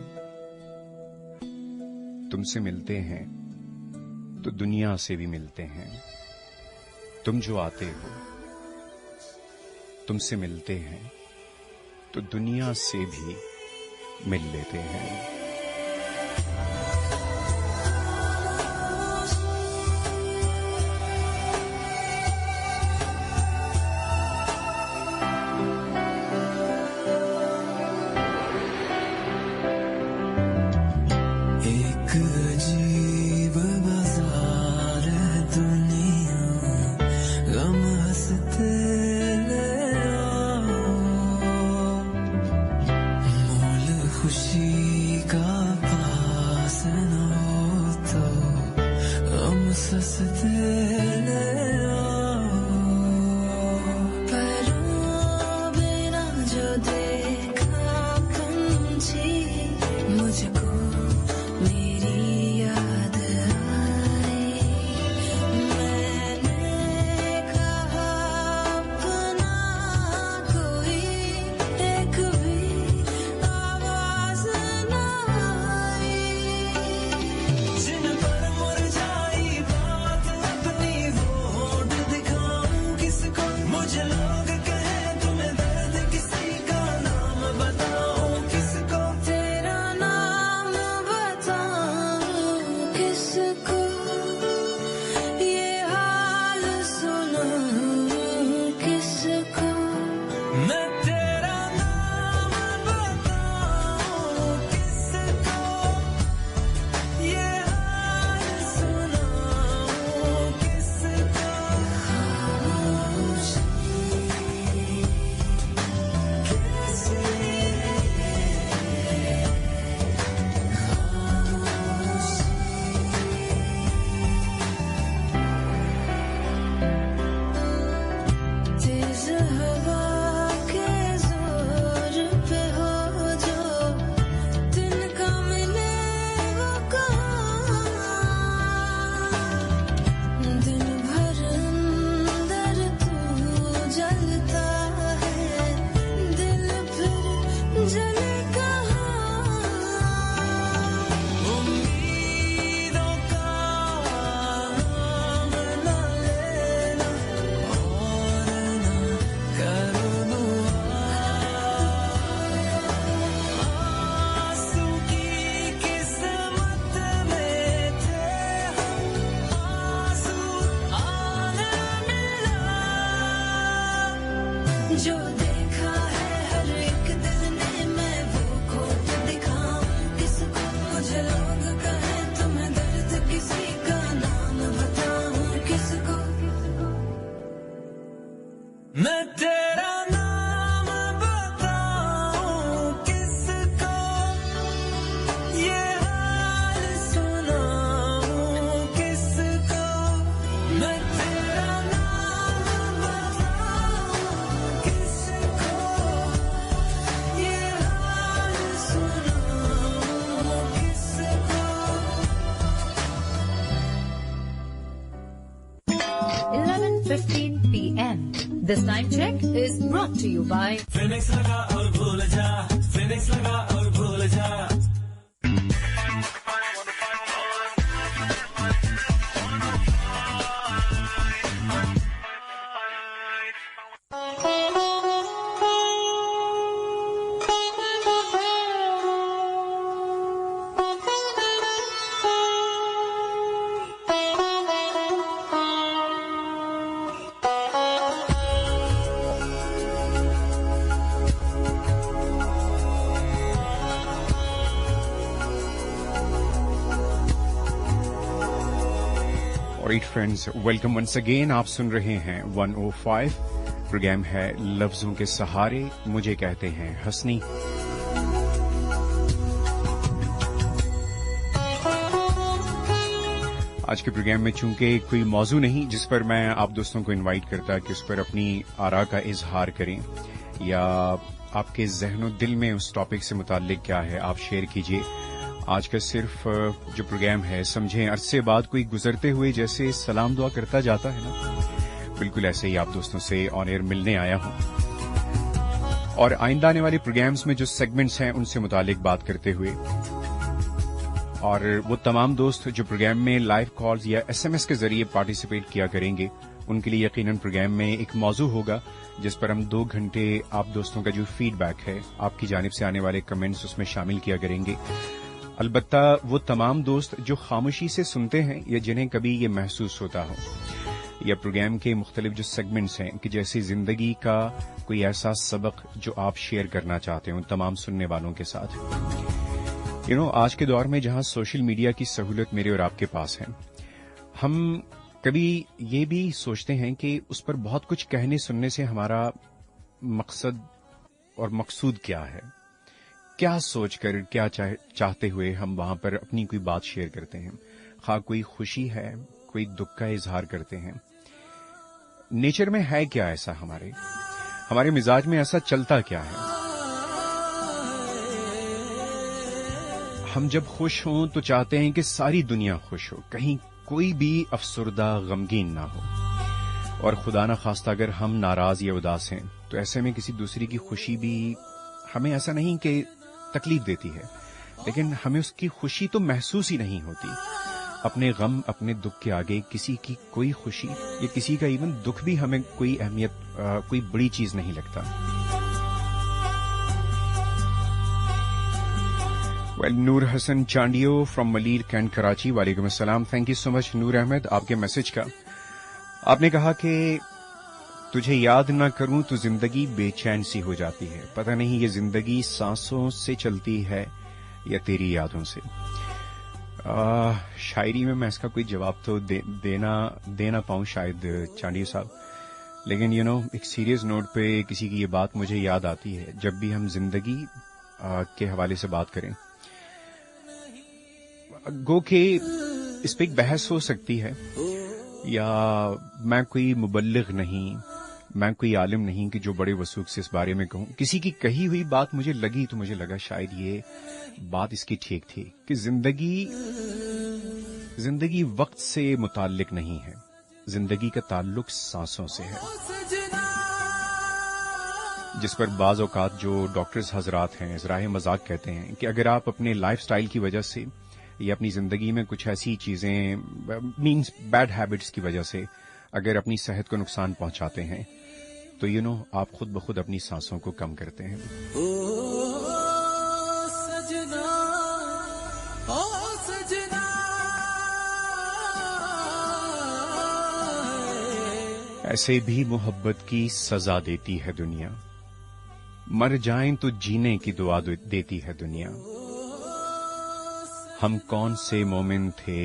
तुमसे मिलते हैं तो दुनिया से भी मिलते हैं। तुम जो आते हो, तुमसे मिलते हैं तो दुनिया से भी मिल लेते हैं। एक अजीब बाजार है दुनिया, गम हंसते ले आओ, मोल खुशी का पास न हो तो गम सस्ते ले आओ। परों बिना जो देखा पंछी, मुझको मेरी याद आई। मैंने कहा अपना कोई एक भी आवाज न आई। जिन पर मुरझाई बात अपनी वो होठ दिखाऊं किसको, मुझे लोग कहे तुम्हें दर्द किसी का नाम बताऊं किसको। तेरा नाम बताऊं किसको, ये हाल सुनाऊं किसको। मैं तेरा नाम बताऊं किसको, ये हाल सुनाऊं किसको। खामोशी तेज हवा के जोर पे हो जो तिनका मिले वो कहाँ। दिन भर अंदर तू जलता है, दिल फिर जले कहाँ। उम्मीदों का नाम न लेना और न करो आंसू की किस्मत में थे हम, आंसू आने मिला। जो देखा है हर एक दिल ने, मैं वो खोट दिखाऊं किसको। मुझे लोग कहे तुम्हें दर्द किसी का नाम बताऊं किसको। मैं तेरा नाम बताऊं किसको, ये हाल सुनाऊं किसको। मैं तेरा नाम बताऊं किसको, ये हाल सुनाऊं किसको। 11:15 p.m. This time check is brought to you by Phoenix लगा और भूल जा, फिनिक्स लगा और भूल जा। Alright friends, welcome once again. आप सुन रहे हैं 105। प्रोग्राम है लफ्जों के सहारे, मुझे कहते हैं हसनी। आज के प्रोग्राम में चूंकि कोई मौजू नहीं जिस पर मैं आप दोस्तों को इनवाइट करता कि उस पर अपनी आरा का इजहार करें या आपके ज़हनो दिल में उस टॉपिक से मुताल्लिक क्या है आप शेयर कीजिए। आज का सिर्फ जो प्रोग्राम है, समझें अरसे बाद कोई गुजरते हुए जैसे सलाम दुआ करता जाता है ना, बिल्कुल ऐसे ही आप दोस्तों से ऑन एयर मिलने आया हूं और आइंदा आने वाले प्रोग्राम्स में जो सेगमेंट्स हैं उनसे मुतालिक बात करते हुए, और वो तमाम दोस्त जो प्रोग्राम में लाइव कॉल्स या एसएमएस के जरिए पार्टिसिपेट किया करेंगे, उनके लिए यकीनन प्रोग्राम में एक मौजू होगा जिस पर हम 2 घंटे आप दोस्तों का जो फीडबैक है, आपकी जानिब से आने वाले कमेंट्स उसमें शामिल किया करेंगे। अलबत्ता वो तमाम दोस्त जो खामोशी से सुनते हैं या जिन्हें कभी ये महसूस होता हो या प्रोग्राम के मुख्तलिफ जो सेगमेंट्स हैं कि जैसे जिंदगी का कोई ऐसा सबक जो आप शेयर करना चाहते हो उन तमाम सुनने वालों के साथ। आज के दौर में जहां सोशल मीडिया की सहूलत मेरे और आपके पास है, हम कभी ये भी सोचते हैं कि उस पर बहुत कुछ कहने सुनने से हमारा मकसद और मकसूद क्या है, क्या सोचकर क्या चाहते हुए हम वहां पर अपनी कोई बात शेयर करते हैं, खा कोई खुशी है, कोई दुख का इजहार करते हैं। नेचर में है क्या ऐसा, हमारे मिजाज में ऐसा चलता क्या है? हम जब खुश हों तो चाहते हैं कि सारी दुनिया खुश हो, कहीं कोई भी अफसुर्दा गमगीन ना हो, और खुदा ना खास्ता अगर हम नाराज या उदास हैं तो ऐसे में किसी दूसरे की खुशी भी हमें ऐसा नहीं कि तकलीफ देती है, लेकिन हमें उसकी खुशी तो महसूस ही नहीं होती। अपने गम, अपने दुख के आगे किसी की कोई खुशी या किसी का इवन दुख भी हमें कोई अहमियत, कोई बड़ी चीज नहीं लगता। Well, Noor Hasan Chandio from Malir Cantt Karachi, वालेकुम अस्सलाम। Thank you so much Noor Ahmed आपके मैसेज का। आपने कहा कि तुझे याद ना करूं तो जिंदगी बेचैन सी हो जाती है, पता नहीं ये जिंदगी सांसों से चलती है या तेरी यादों से। शायरी में मैं इसका कोई जवाब तो दे ना पाऊं शायद चांडियो साहब, लेकिन एक सीरियस नोट पे किसी की ये बात मुझे याद आती है जब भी हम जिंदगी के हवाले से बात करें। गो के इस पे एक बहस हो सकती है, या मैं कोई मुबल्लिग नहीं, मैं कोई आलिम नहीं कि जो बड़े वसूख से इस बारे में कहूं। किसी की कही हुई बात मुझे लगी तो मुझे लगा शायद ये बात इसकी ठीक थी कि जिंदगी वक्त से मुताल्लिक नहीं है, जिंदगी का ताल्लुक सांसों से है, जिस पर बाज औकात जो डॉक्टर्स हजरात हैं ज़राए मजाक कहते हैं कि अगर आप अपने लाइफस्टाइल की वजह से या अपनी जिंदगी में कुछ ऐसी चीजें मींस बैड हैबिट्स की वजह से अगर अपनी सेहत को नुकसान पहुंचाते हैं तो आप खुद ब खुद अपनी सांसों को कम करते हैं। ऐसे भी मोहब्बत की सजा देती है दुनिया, मर जाएं तो जीने की दुआ देती है दुनिया। हम कौन से मोमिन थे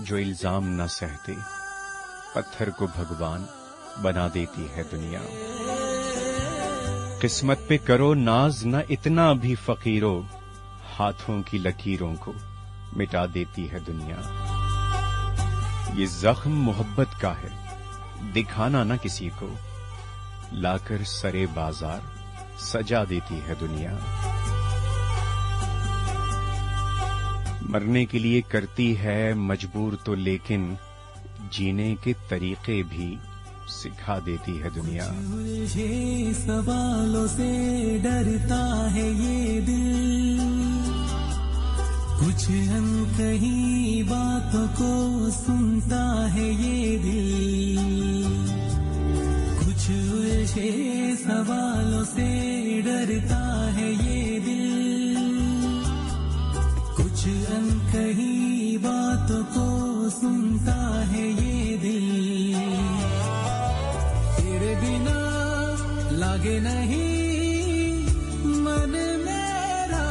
जो इल्जाम न सहते, पत्थर को भगवान बना देती है दुनिया। किस्मत पे करो नाज न इतना भी फकीरों, हाथों की लकीरों को मिटा देती है दुनिया। ये जख्म मोहब्बत का है, दिखाना न किसी को, लाकर सरे बाजार सजा देती है दुनिया। मरने के लिए करती है मजबूर तो लेकिन जीने के तरीके भी सिखा देती है दुनिया। ये सवालों से डरता है ये दिल, कुछ अनकही बातों को सुनता है ये दिल, कुछ उलझे सवालों से डरता है ये दिल, कुछ अनकही बातों को सुनता है ये दिल। तेरे बिना लागे नहीं मन मेरा,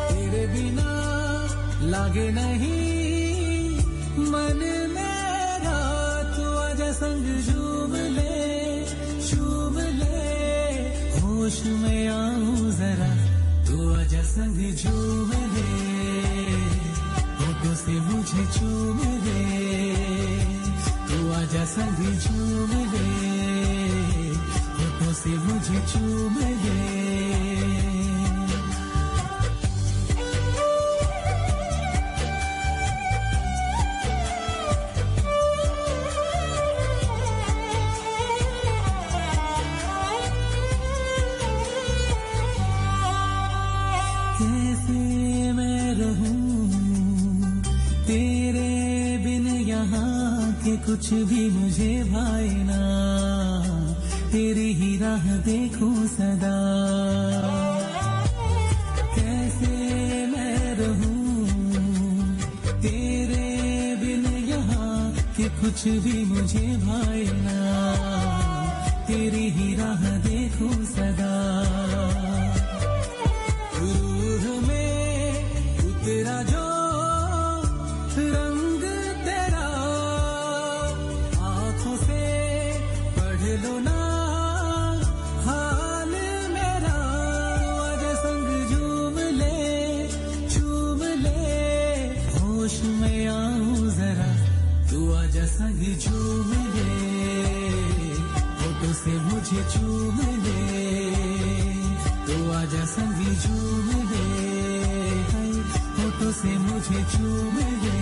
तेरे बिना लागे नहीं मन मेरा, तू आजा संग झूम ले, होश में आऊं जरा, तू आजा संग झूम ले, होठों से मुझे चूम ले, तू आजा संग झूम ले, होठों से मुझे चूम ले। रहूं तेरे बिन यहाँ के कुछ भी मुझे भाए ना तेरी ही राह देखूं सदा कैसे मैं रहूं तेरे बिन यहाँ के कुछ भी मुझे भाए ना तेरी ही राह देखूं सदा रूह में उतरा जो रंग तेरा आंखों से पढ़ लो ना हाल मेरा आज संग झूम ले होश में आऊं जरा तू आजा संग झूम ले होठों से मुझे चूम ले तू आजा संग झूम ले होठों से मुझे चूम ले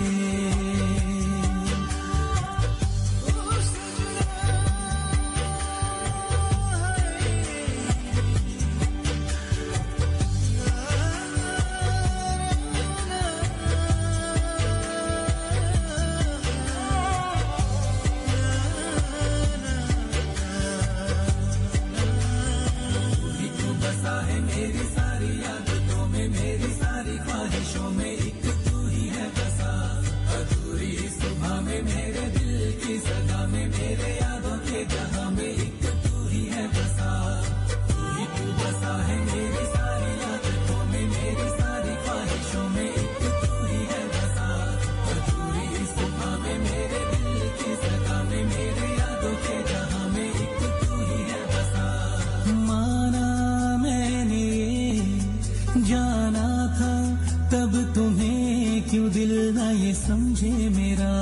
समझे मेरा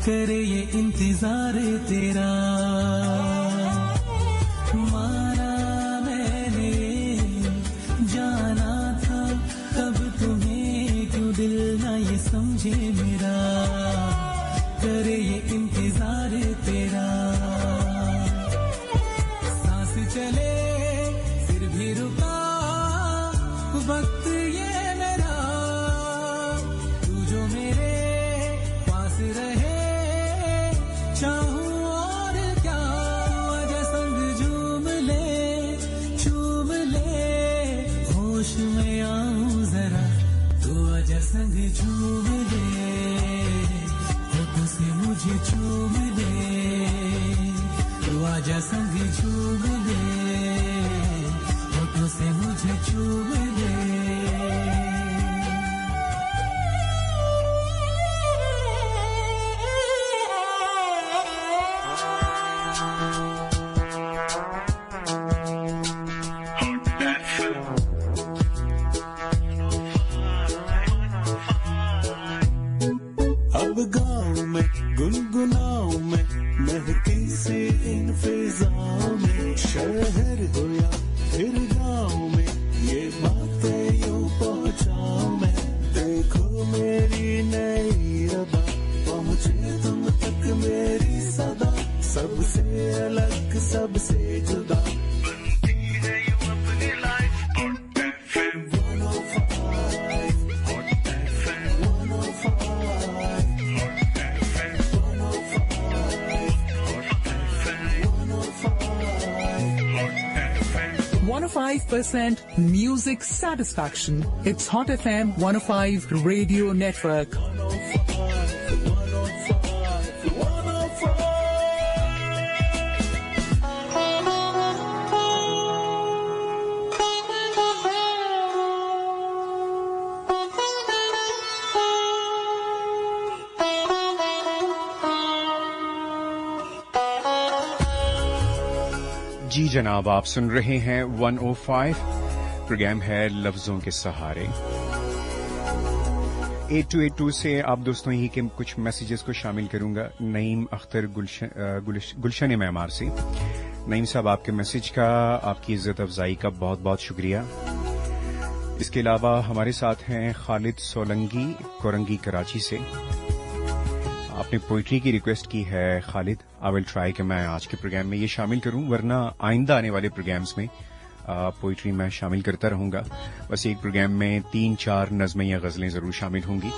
करे ये इंतजार तेरा माना मैंने जाना था तब तुम्हें क्यों दिल ना ये समझे मेरा करे ये इंतजार तेरा सांस चले फिर भी रुका वक्त ये मेरा मेरे पास रहे चाहूं और क्या आजा संग झूम ले होश में आऊं जरा तू आजा संग झूम ले होठों से मुझे चूम ले तू आजा संग झूम ले होठों से मुझे चूम ले अब गाँव में गुनगुनाऊं मैं महकी सी इन फिजाओं में शहर हो या फिर गाँव में ये बातें यूं पहुँचाऊं मैं देखो मेरी नई अदा पहुँचे तुम तक मेरी सदा सबसे अलग सबसे जुदा बनती है यूं अपनी life hot FM 105 hot FM 105% music satisfaction. It's Hot FM 105 Radio Network. जी जनाब, आप सुन रहे हैं 105 प्रोग्राम है लफ्जों के सहारे। 8282 से आप दोस्तों ही के कुछ मैसेजेस को शामिल करूंगा। नईम अख्तर गुलशन मेमार से। नईम साहब, आपके मैसेज का, आपकी इज्जत अफजाई का बहुत बहुत शुक्रिया। इसके अलावा हमारे साथ हैं खालिद सोलंगी कोरंगी कराची से। आपने पोइट्री की रिक्वेस्ट की है खालिद। आई विल ट्राई कि मैं आज के प्रोग्राम में ये शामिल करूं, वरना आइंदा आने वाले प्रोग्राम्स में पोइट्री मैं शामिल करता रहूंगा। बस एक प्रोग्राम में 3-4 नज़में या गज़लें जरूर शामिल होंगी।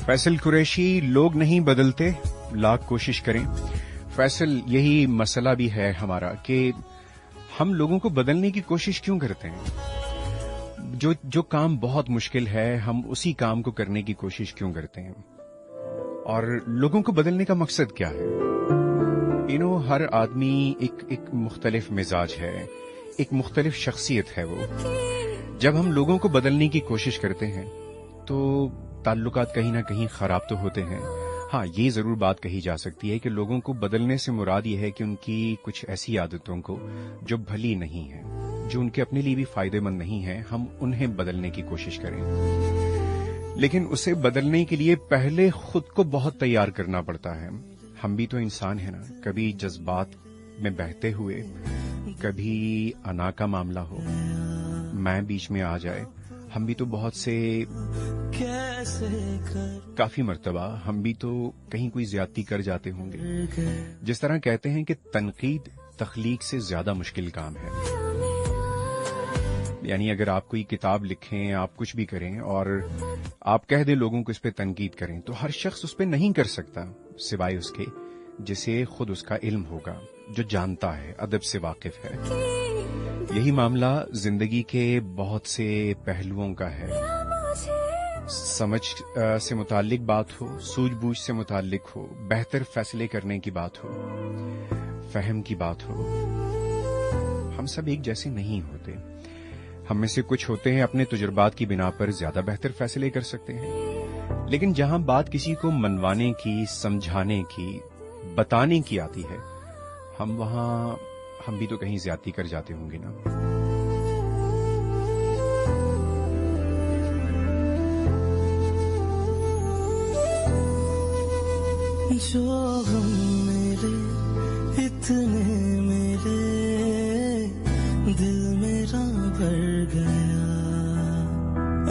फैसल कुरैशी, लोग नहीं बदलते, लाख कोशिश करें। फैसल, यही मसला भी है हमारा कि हम लोगों को बदलने की कोशिश क्यों करते हैं। जो काम बहुत मुश्किल है, हम उसी काम को करने की कोशिश क्यों करते हैं, और लोगों को बदलने का मकसद क्या है। हर आदमी एक मुख्तलिफ मिजाज है, एक मुख्तलिफ शख्सियत है वो। जब हम लोगों को बदलने की कोशिश करते हैं तो ताल्लुकात कहीं ना कहीं खराब तो होते हैं। हाँ, ये जरूर बात कही जा सकती है कि लोगों को बदलने से मुराद ये है कि उनकी कुछ ऐसी आदतों को जो भली नहीं है, जो उनके अपने लिए भी फायदेमंद नहीं है, हम उन्हें बदलने की कोशिश करें। लेकिन उसे बदलने के लिए पहले खुद को बहुत तैयार करना पड़ता है। हम भी तो इंसान है ना, कभी जज्बात में बहते हुए, कभी अना का मामला हो, मैं बीच में आ जाए। हम भी तो बहुत से काफी मर्तबा हम भी तो कहीं कोई ज्यादती कर जाते होंगे। जिस तरह कहते हैं कि तनकीद तख्लीक से ज्यादा मुश्किल काम है। यानी अगर आप कोई किताब लिखें, आप कुछ भी करें और आप कह दें लोगों को इस पे तनकीद करें, तो हर शख्स उस पे नहीं कर सकता सिवाय उसके जिसे खुद उसका इल्म होगा, जो जानता है, अदब से वाकिफ है। यही मामला जिंदगी के बहुत से पहलुओं का है। समझ से मुताल्लिक बात हो, सूझबूझ से मुताल्लिक हो, बेहतर फैसले करने की बात हो, फहम की बात हो। हम सब एक जैसे नहीं होते। हम में से कुछ होते हैं अपने तजुर्बात की बिना पर ज्यादा बेहतर फैसले कर सकते हैं। लेकिन जहां बात किसी को मनवाने की, समझाने की, बताने की आती है, हम भी तो कहीं ज्यादती कर जाते होंगे ना। जो हम मेरे इतने मेरे दिल मेरा भर गया,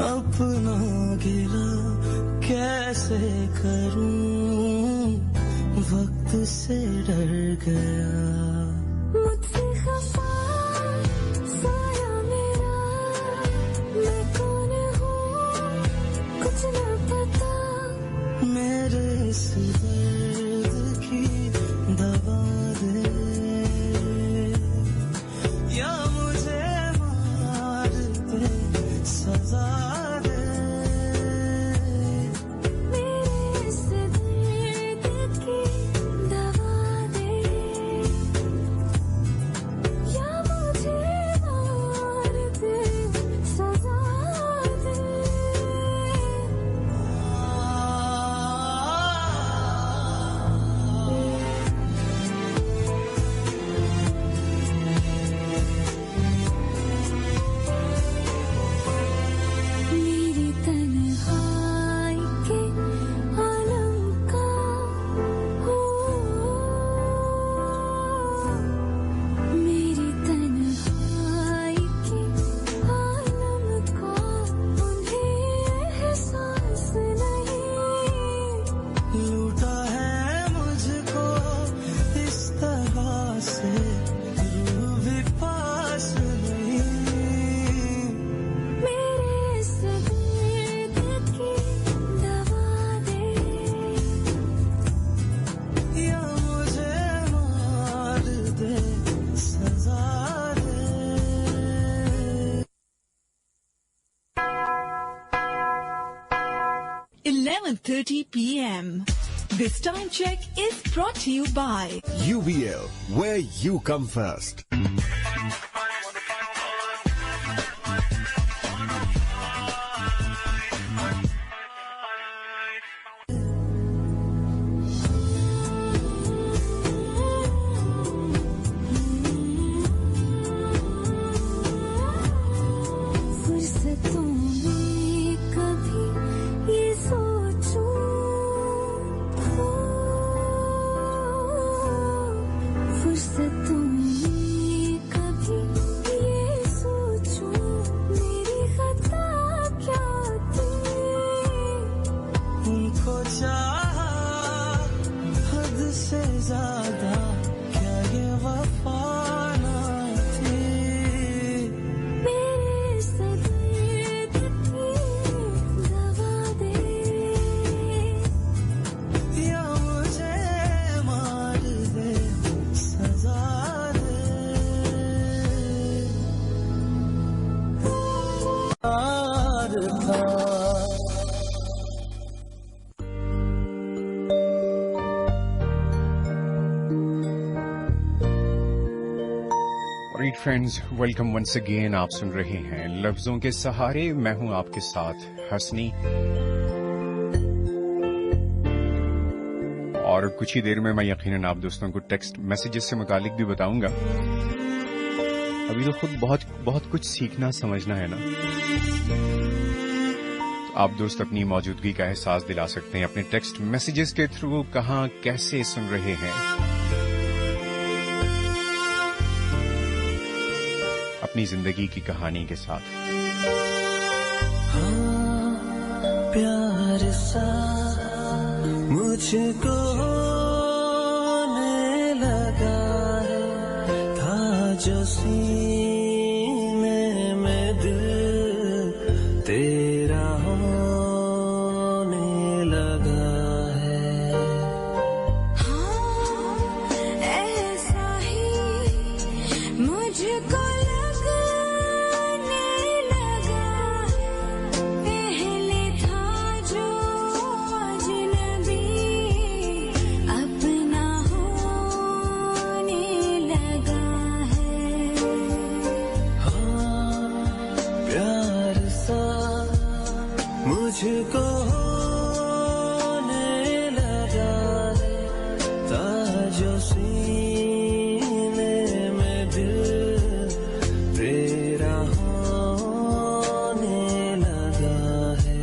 अपना गिला कैसे करूं, वक्त से डर गया। मुझसे खफा साया मेरा, मैं कौन हूँ कुछ न पता। मेरे इस दर्द की दवा दे, या मुझे मार दे, सजा दे। मेरे इस दर्द की दवा दे, या मुझे मार दे, सजा दे। मेरी तन्हाई के आलम का हो, मेरी तन्हाई के आलम का उन्हें एहसास नहीं। लूटा है मुझको इस तरह से, रूह भी पास नहीं। मेरे इस दर्द की दवा दे, या मुझे मार दे, सजा दे। 11:30 p.m. This time check is brought to you by UVL, where you come first. फुर्सतों में कभी ये सोचूं, फुर्सतों में से ज्यादा क्या ये वफा ना थी मेरे से दर्द की दवा दे या मुझे मार दे सजा दे प्यार था right friends, welcome once again. आप सुन रहे हैं लफ्जों के सहारे। मैं हूं आपके साथ हसनी, और कुछ ही देर में मैं यकीनन आप दोस्तों को टेक्स्ट मैसेजेस से मुतालिक भी बताऊंगा। अभी तो खुद बहुत कुछ सीखना समझना है ना, तो आप दोस्त अपनी मौजूदगी का एहसास दिला सकते हैं अपने टेक्स्ट मैसेजेस के थ्रू। कहां कैसे सुन रहे हैं, अपनी जिंदगी की कहानी के साथ। हाँ, प्यार सा मुझको होने लगा है, था जो सीने में दिल तेरा होने लगा है। हाँ ऐसा ही मुझको मुझको होने लगा है, था जो सीने में दिल तेरा होने लगा है।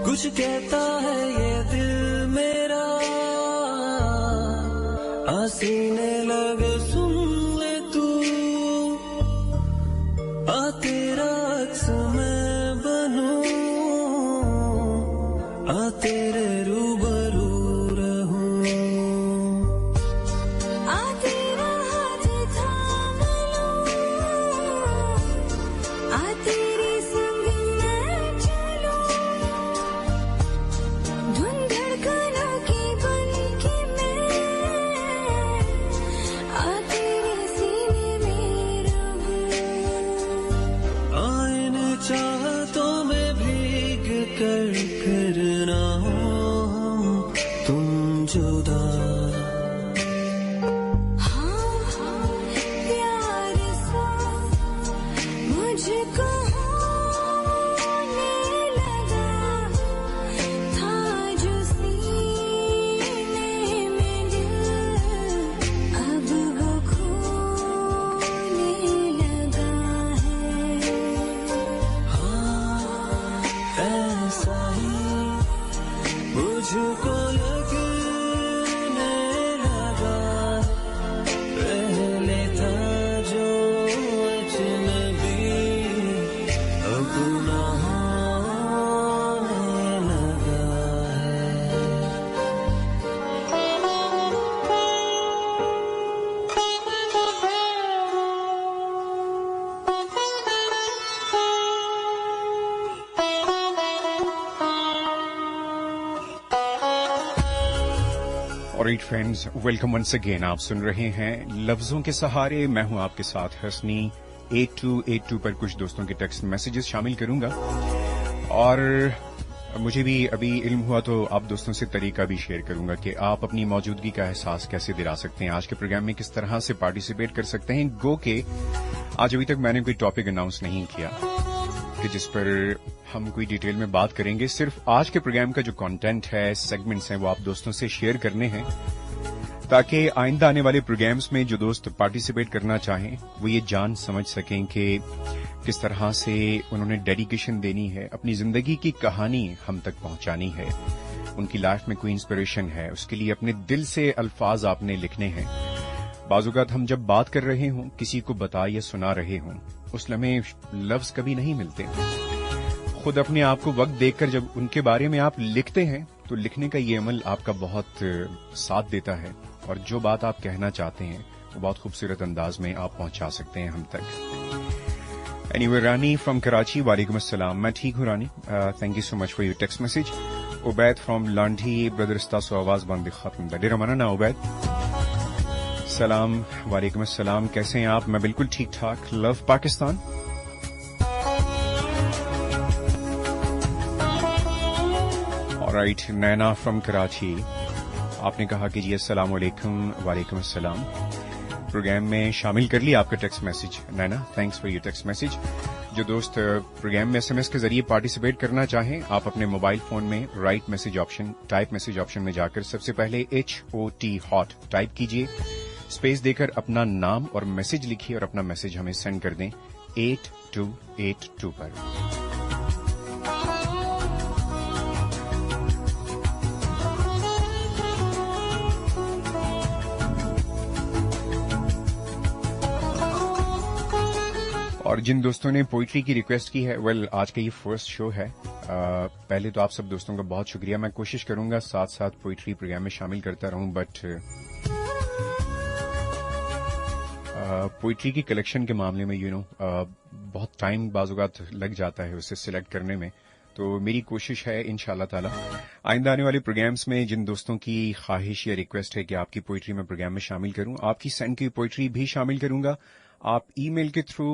कुछ कहता है ये दिल मेरा, आसीने लगे सुन ले तू, आ तेरा अक्स मैं बनूं, आ तेरे रूबरू रहूं, आ तेरा हाथ थाम लूं, आ तेरे संग मैं चलूं, धुन धड़कनों की बन के मैं आ तेरे सीने में रहूं। आइन चाहतों में भीग कर फिर ना हो हम तुम जुदा। हाँ प्यार सा मुझको होने लगा, था जो सीने में दिल अब वो खोने लगा है। हाँ ऐसा ही मुझको लगने लगा, पहले था जो अजनबी अपना होने लगा है। Alright friends, welcome once again. आप सुन रहे हैं लफ्जों के सहारे। मैं हूं आपके साथ हसनी। 8282 पर कुछ दोस्तों के टेक्स्ट मैसेजेस शामिल करूंगा, और मुझे भी अभी इल्म हुआ तो आप दोस्तों से तरीका भी शेयर करूंगा कि आप अपनी मौजूदगी का एहसास कैसे दिला सकते हैं, आज के प्रोग्राम में किस तरह से पार्टिसिपेट कर सकते हैं। गो के आज अभी तक मैंने कोई टॉपिक अनाउंस नहीं किया कि जिस पर हम कोई डिटेल में बात करेंगे। सिर्फ आज के प्रोग्राम का जो कंटेंट है, सेगमेंट्स हैं, वो आप दोस्तों से शेयर करने हैं ताकि आइंदा आने वाले प्रोग्राम्स में जो दोस्त पार्टिसिपेट करना चाहें वो ये जान समझ सकें कि किस तरह से उन्होंने डेडिकेशन देनी है, अपनी जिंदगी की कहानी हम तक पहुंचानी है। उनकी लाइफ में कोई इंस्पिरेशन है, उसके लिए अपने दिल से अल्फाज आपने लिखने हैं। बाजुकात हम जब बात कर रहे हों, किसी को बता या सुना रहे हों, उस लम्हे लफ्ज कभी नहीं मिलते। खुद अपने आप को वक्त देकर जब उनके बारे में आप लिखते हैं तो लिखने का ये अमल आपका बहुत साथ देता है और जो बात आप कहना चाहते हैं वो बहुत खूबसूरत अंदाज में आप पहुंचा सकते हैं हम तक। एनीवे, रानी फ्रॉम कराची, वालेकुम अस्सलाम। मैं ठीक हूँ Rani, thank you so much for your text message. Ubaid from Landhi, brother स्तासो आवाज बंद खत्म द डेरा मना ना उबैद। सलाम, वालेकुम अस्सलाम, कैसे हैं आप? मैं बिल्कुल ठीक ठाक। Love Pakistan. Alright, Naina from Karachi, आपने कहा कि जी अस्सलाम वालेकुम। वालेकुम अस्सलाम। प्रोग्राम में शामिल कर लिया आपका text message Naina, thanks for your text message. जो दोस्त प्रोग्राम में एसएमएस के जरिए पार्टिसिपेट करना चाहें, आप अपने मोबाइल फोन में right message option, type message option में जाकर सबसे पहले HOT हॉट टाइप कीजिए, स्पेस देकर अपना नाम और मैसेज लिखिए और अपना मैसेज हमें सेंड कर दें 8282 पर। और जिन दोस्तों ने पोइट्री की रिक्वेस्ट की है, वेल आज का ये फर्स्ट शो है। पहले तो आप सब दोस्तों का बहुत शुक्रिया। मैं कोशिश करूंगा साथ साथ पोइट्री प्रोग्राम में शामिल करता रहूं, बट पोइट्री की कलेक्शन के मामले में बहुत टाइम बाजुगात लग जाता है उसे सिलेक्ट करने में। तो मेरी कोशिश है इंशाल्लाह ताला आइंदा आने वाले प्रोग्राम्स में जिन दोस्तों की ख्वाहिश या रिक्वेस्ट है कि आपकी पोइट्री में प्रोग्राम में शामिल करूं, आपकी सेंड की पोइट्री भी शामिल करूंगा। आप ईमेल के थ्रू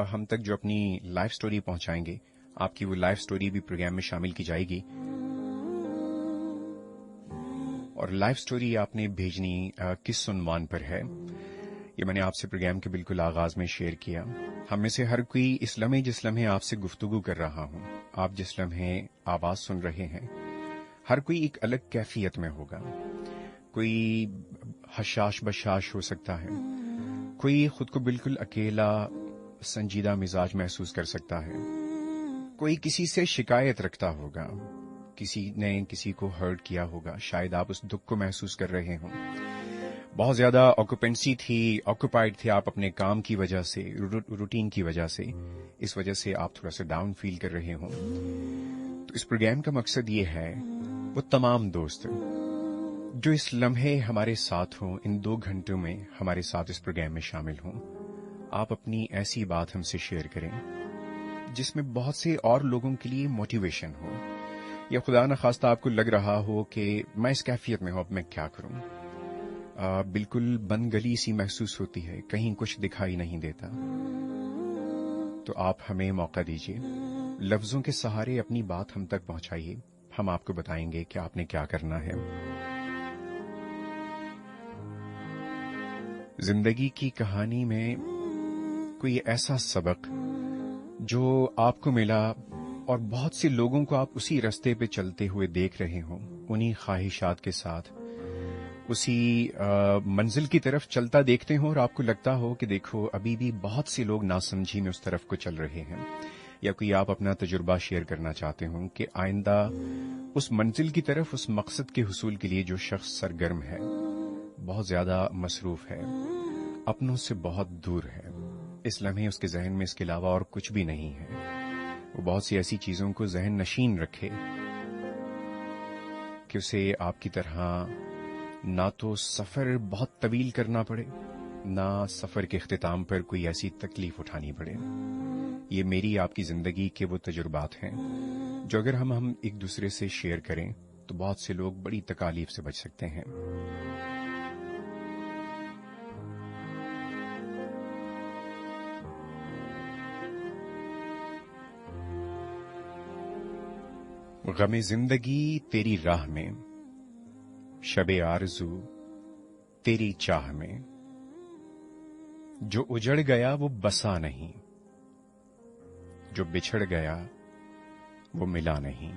हम तक जो अपनी लाइफ स्टोरी पहुंचाएंगे, आपकी वो लाइफ स्टोरी भी प्रोग्राम में शामिल की जाएगी। और लाइफ स्टोरी आपने भेजनी किस उन्वान पर है, ये मैंने आपसे प्रोग्राम के बिल्कुल आगाज में शेयर किया। हम में से हर कोई इस लम्हे जिस लम्हे आपसे गुफ्तगू कर रहा हूं, आप जिस लम्हे आवाज सुन रहे हैं, हर कोई एक अलग कैफियत में होगा। कोई हशाश बशाश हो सकता है, कोई खुद को बिल्कुल अकेला संजीदा मिजाज महसूस कर सकता है, कोई किसी से शिकायत रखता होगा, किसी ने किसी को हर्ट किया होगा, शायद आप उस दुख को महसूस कर रहे हों। बहुत ज्यादा ऑक्यूपेंसी थी, ऑक्यूपाइड थे आप अपने काम की वजह से, रूटीन की वजह से, इस वजह से आप थोड़ा सा डाउन फील कर रहे हों। तो इस प्रोग्राम का मकसद ये है वो तमाम दोस्त जो इस लम्हे हमारे साथ हों, इन 2 घंटों में हमारे साथ इस प्रोग्राम में शामिल हों, आप अपनी ऐसी बात हमसे शेयर करें जिसमें बहुत से और लोगों के लिए मोटिवेशन हो, या खुदा न खास्ता आपको लग रहा हो कि मैं इस कैफियत में हूं, अब मैं क्या करूं। बिल्कुल बंद गली सी महसूस होती है, कहीं कुछ दिखाई नहीं देता। तो आप हमें मौका दीजिए, लफ्जों के सहारे अपनी बात हम तक पहुंचाइए, हम आपको बताएंगे कि आपने क्या करना है। जिंदगी की कहानी में कोई ऐसा सबक जो आपको मिला और बहुत से लोगों को आप उसी रास्ते पे चलते हुए देख रहे हो, उन्हीं ख्वाहिशात के साथ उसी मंजिल की तरफ चलता देखते हो और आपको लगता हो कि देखो अभी भी बहुत से लोग नासमझी में उस तरफ को चल रहे हैं, या कोई आप अपना तजुर्बा शेयर करना चाहते हो कि आइंदा उस मंजिल की तरफ, उस मकसद के हुसूल के लिए जो शख्स सरगर्म है, बहुत ज्यादा मसरूफ है, अपनों से बहुत दूर है, इस लम्हे उसके जहन में इसके अलावा और कुछ भी नहीं है, वो बहुत सी ऐसी चीजों को जहन नशीन रखे कि उसे आपकी तरह ना तो सफर बहुत तवील करना पड़े, ना सफर के इख्तिताम पर कोई ऐसी तकलीफ उठानी पड़े। ये मेरी आपकी जिंदगी के वो तजुर्बात हैं जो अगर हम एक दूसरे से शेयर करें तो बहुत से लोग बड़ी तकालीफ से बच सकते हैं। गमे जिंदगी तेरी राह में, शबे आरज़ू तेरी चाह में, जो उजड़ गया वो बसा नहीं, जो बिछड़ गया वो मिला नहीं,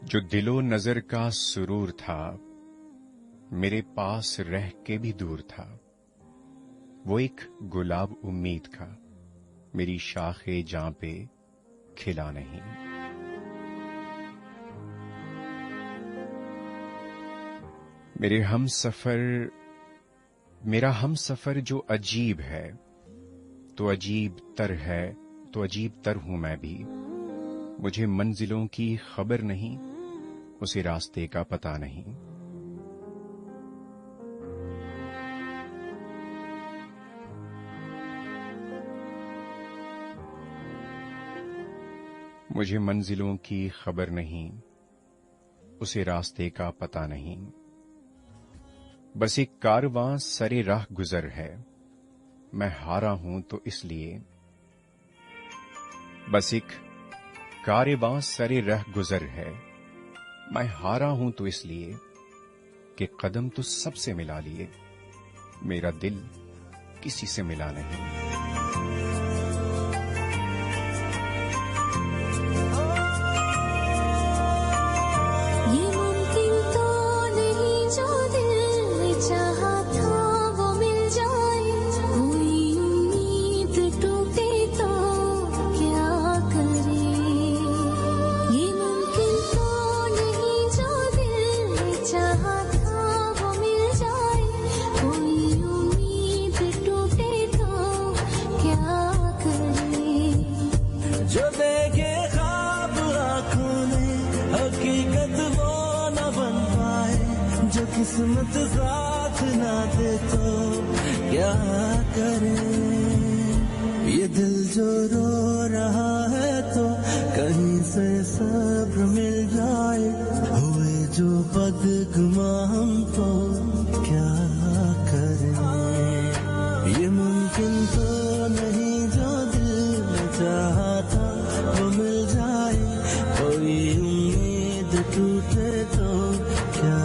जो दिलो नजर का सुरूर था मेरे पास रह के भी दूर था, वो एक गुलाब उम्मीद का मेरी शाखे जां पे खिला नहीं। मेरा हम सफर जो अजीब है तो अजीब तर है, तो अजीब तर हूं मैं भी। मुझे मंजिलों की खबर नहीं, उसे रास्ते का पता नहीं। मुझे मंजिलों की खबर नहीं, उसे रास्ते का पता नहीं। बस एक कारवां सरे राह गुजर है, मैं हारा हूं तो इसलिए। बस एक कारवां सरे राह गुजर है, मैं हारा हूं तो इसलिए कि कदम तो सबसे मिला लिए, मेरा दिल किसी से मिला नहीं। किस्मत साथ ना दे तो क्या करें। ये दिल जो रो रहा है तो कहीं से सब्र मिल जाए, हुए जो बदगुमा हम तो क्या करें। ये मुमकिन तो नहीं जो दिल में चाहा था वो मिल जाए, कोई उम्मीद टूटे तो क्या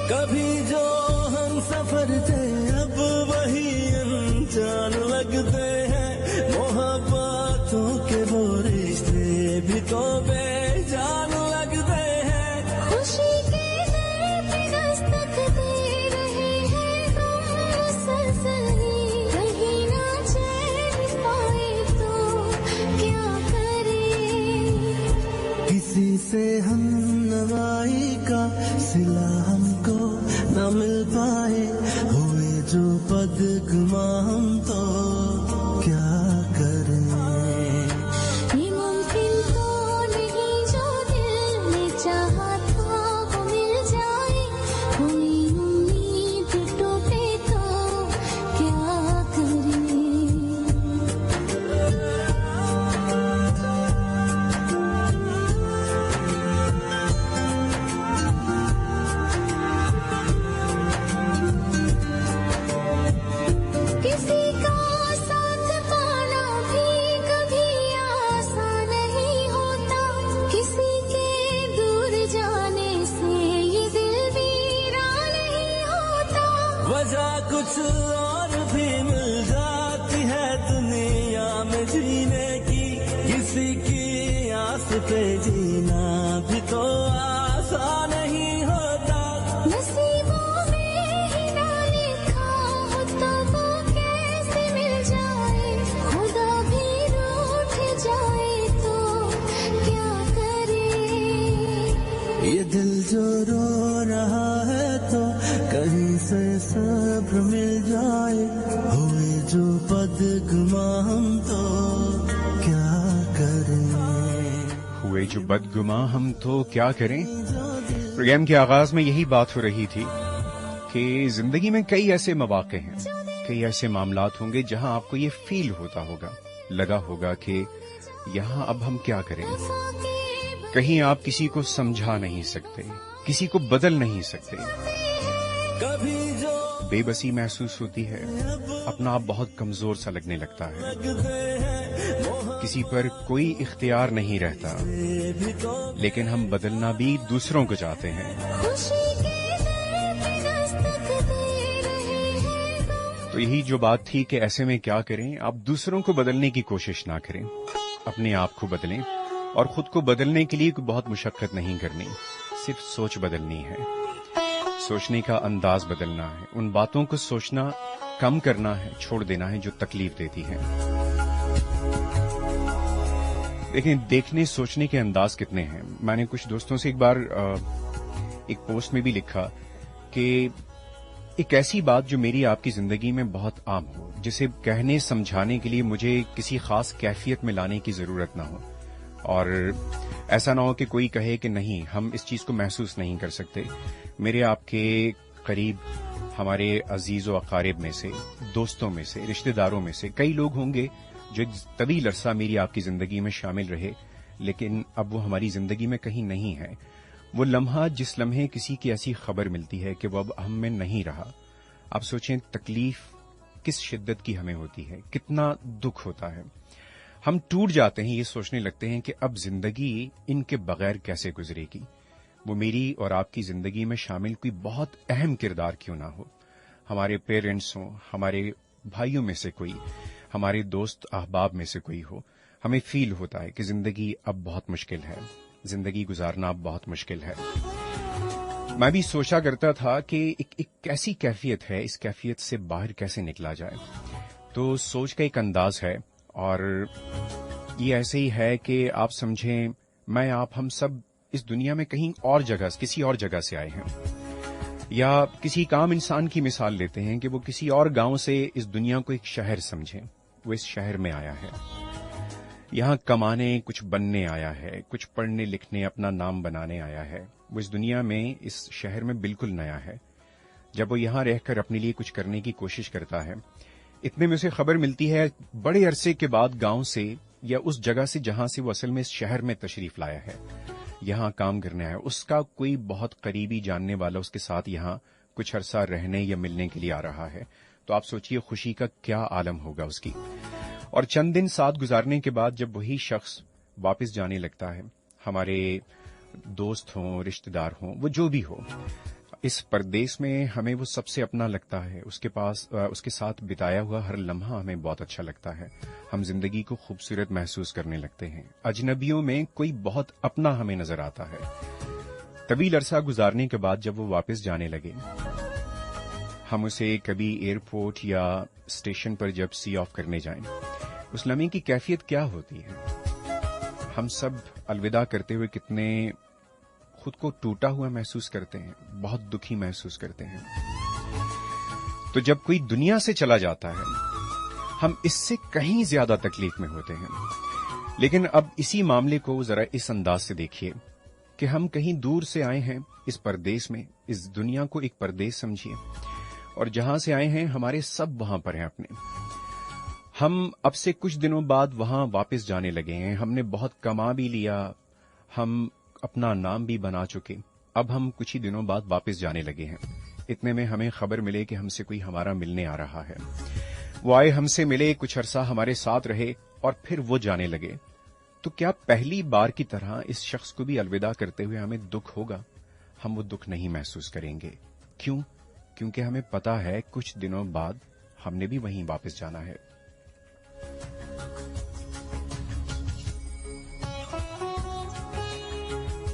कभी जो हम सफर थे अब वही अनजान लगते हैं, मोहब्बतों के वो रिश्ते भी तो बेजान लगते हैं। खुशी के दर पे दस्तक दे रहे हैं हम मुसलसली, कहीं ना चैन पाए तो क्या करें। किसी से हम नवाई का सिला हमको न मिल पाए, हुए जो बदगुमा हम तो क्या करें। ये मुमकिन तो नहीं जो दिल में चाहा था वो मिल जाए, कोई उम्मीद टूटे तो क्या करें। वजह कुछ और भी मिल जाती है दुनिया में जीने की, किसी की आस पे जीना भी तो आसान नहीं होता। नसीबों में ही ना लिखा हो तो वो कैसे मिल जाए, खुदा भी रूठ जाए तो क्या करे। ये दिल जो रो रहा है तो कहीं से सब्र मिल जाए, हुए जो बदगुमा हम तो क्या करें। हुए जो बदगुमा हम तो क्या करें। प्रोग्राम के आगाज में यही बात हो रही थी कि जिंदगी में कई ऐसे मौके हैं, कई ऐसे मामलात होंगे जहां आपको ये फील होता होगा, लगा होगा कि यहां अब हम क्या करें। कहीं आप किसी को समझा नहीं सकते, किसी को बदल नहीं सकते, बेबसी महसूस होती है, अपना आप बहुत कमजोर सा लगने लगता है, किसी पर कोई इख्तियार नहीं रहता, लेकिन हम बदलना भी दूसरों को चाहते हैं। तो यही जो बात थी कि ऐसे में क्या करें, आप दूसरों को बदलने की कोशिश ना करें, अपने आप को बदलें। और खुद को बदलने के लिए कोई बहुत मुशक्कत नहीं करनी, सिर्फ सोच बदलनी है, सोचने का अंदाज बदलना है, उन बातों को सोचना कम करना है, छोड़ देना है जो तकलीफ देती है। देखें, देखने सोचने के अंदाज कितने हैं। मैंने कुछ दोस्तों से एक बार एक पोस्ट में भी लिखा कि एक ऐसी बात जो मेरी आपकी जिंदगी में बहुत आम हो, जिसे कहने समझाने के लिए मुझे किसी खास कैफियत में लाने की जरूरत ना हो, और ऐसा ना हो कि कोई कहे कि नहीं, हम इस चीज को महसूस नहीं कर सकते। मेरे आपके करीब, हमारे अजीज व अकारिब में से, दोस्तों में से, रिश्तेदारों में से कई लोग होंगे जो तवील अरसा मेरी आपकी जिंदगी में शामिल रहे, लेकिन अब वो हमारी जिंदगी में कहीं नहीं है। वो लम्हा, जिस लम्हे किसी की ऐसी खबर मिलती है कि वो अब हम में नहीं रहा, आप सोचें तकलीफ किस शिद्दत की हमें होती है, कितना दुख होता है। हम टूट जाते हैं, ये सोचने लगते हैं कि अब जिंदगी इनके बगैर कैसे गुजरेगी। वो मेरी और आपकी जिंदगी में शामिल कोई बहुत अहम किरदार क्यों ना हो, हमारे पेरेंट्स हों, हमारे भाइयों में से कोई, हमारे दोस्त अहबाब में से कोई हो, हमें फील होता है कि जिंदगी अब बहुत मुश्किल है, जिंदगी गुजारना अब बहुत मुश्किल है। मैं भी सोचा करता था कि एक कैसी कैफियत है, इस कैफियत से बाहर कैसे निकला जाए। तो सोच का एक अंदाज है, और ये ऐसे ही है कि आप समझें, मैं आप हम सब इस दुनिया में कहीं और जगह, किसी और जगह से आए हैं, या किसी काम इंसान की मिसाल लेते हैं कि वो किसी और गांव से इस दुनिया को एक शहर समझें। वो इस शहर में आया है, यहां कमाने, कुछ बनने आया है, कुछ पढ़ने लिखने, अपना नाम बनाने आया है। वो इस दुनिया में, इस शहर में बिल्कुल नया है। जब वो यहां रहकर अपने लिए कुछ करने की कोशिश करता है, इतने में उसे खबर मिलती है बड़े अरसे के बाद गांव से, या उस जगह से जहां से वो असल में इस शहर में तशरीफ लाया है, यहां काम करने आया, उसका कोई बहुत करीबी जानने वाला उसके साथ यहां कुछ अरसा रहने या मिलने के लिए आ रहा है। तो आप सोचिए खुशी का क्या आलम होगा उसकी। और चंद दिन साथ गुजारने के बाद जब वही शख्स वापस जाने लगता है, हमारे दोस्त हों, रिश्तेदार हों, वो जो भी हो, इस परदेश में हमें वो सबसे अपना लगता है। उसके साथ बिताया हुआ हर लम्हा हमें बहुत अच्छा लगता है। हम जिंदगी को खूबसूरत महसूस करने लगते हैं। अजनबियों में कोई बहुत अपना हमें नजर आता है। तवील अरसा गुजारने के बाद जब वो वापस जाने लगे, हम उसे कभी एयरपोर्ट या स्टेशन पर जब सी ऑफ करने जाएं, उस लम्हे की कैफियत क्या होती है। हम सब अलविदा करते हुए कितने खुद को टूटा हुआ महसूस करते हैं, बहुत दुखी महसूस करते हैं। तो जब कोई दुनिया से चला जाता है, हम इससे कहीं ज्यादा तकलीफ में होते हैं। लेकिन अब इसी मामले को जरा इस अंदाज से देखिए कि हम कहीं दूर से आए हैं इस परदेश में, इस दुनिया को एक परदेश समझिए, और जहां से आए हैं हमारे सब वहां पर हैं अपने। हम अब से कुछ दिनों बाद वहां वापस जाने लगे हैं, हमने बहुत कमा भी लिया, हम अपना नाम भी बना चुके, अब हम कुछ ही दिनों बाद वापस जाने लगे हैं। इतने में हमें खबर मिले कि हमसे कोई हमारा मिलने आ रहा है। वो आए, हमसे मिले, कुछ अरसा हमारे साथ रहे और फिर वो जाने लगे। तो क्या पहली बार की तरह इस शख्स को भी अलविदा करते हुए हमें दुख होगा? हम वो दुख नहीं महसूस करेंगे। क्यों? क्योंकि हमें पता है कुछ दिनों बाद हमने भी वहीं वापस जाना है।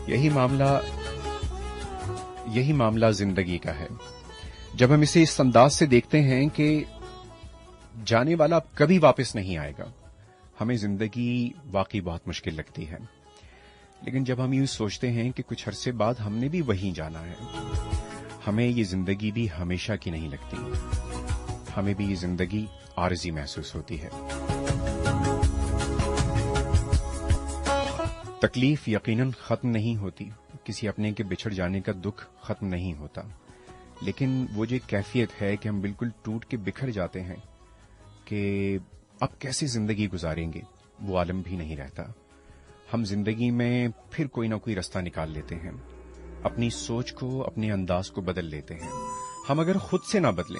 यही मामला जिंदगी का है। जब हम इसे इस अंदाज से देखते हैं कि जाने वाला अब कभी वापस नहीं आएगा, हमें जिंदगी वाकई बहुत मुश्किल लगती है। लेकिन जब हम यूं सोचते हैं कि कुछ अरसे बाद हमने भी वहीं जाना है, हमें ये जिंदगी भी हमेशा की नहीं लगती, हमें भी ये जिंदगी आरजी महसूस होती है। तकलीफ यकीनन खत्म नहीं होती, किसी अपने के बिछड़ जाने का दुख खत्म नहीं होता, लेकिन वो जो कैफियत है कि हम बिल्कुल टूट के बिखर जाते हैं कि अब कैसे जिंदगी गुजारेंगे, वो आलम भी नहीं रहता। हम जिंदगी में फिर कोई ना कोई रास्ता निकाल लेते हैं, अपनी सोच को, अपने अंदाज को बदल लेते हैं। हम अगर खुद से ना बदलें,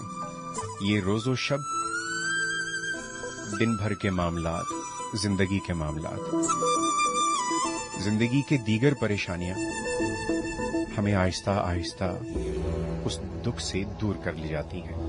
ये रोजो शब, दिन भर के मामलात, जिंदगी के मामलात, जिंदगी के दीगर परेशानियां हमें आहिस्ता आहिस्ता उस दुख से दूर कर ली जाती हैं।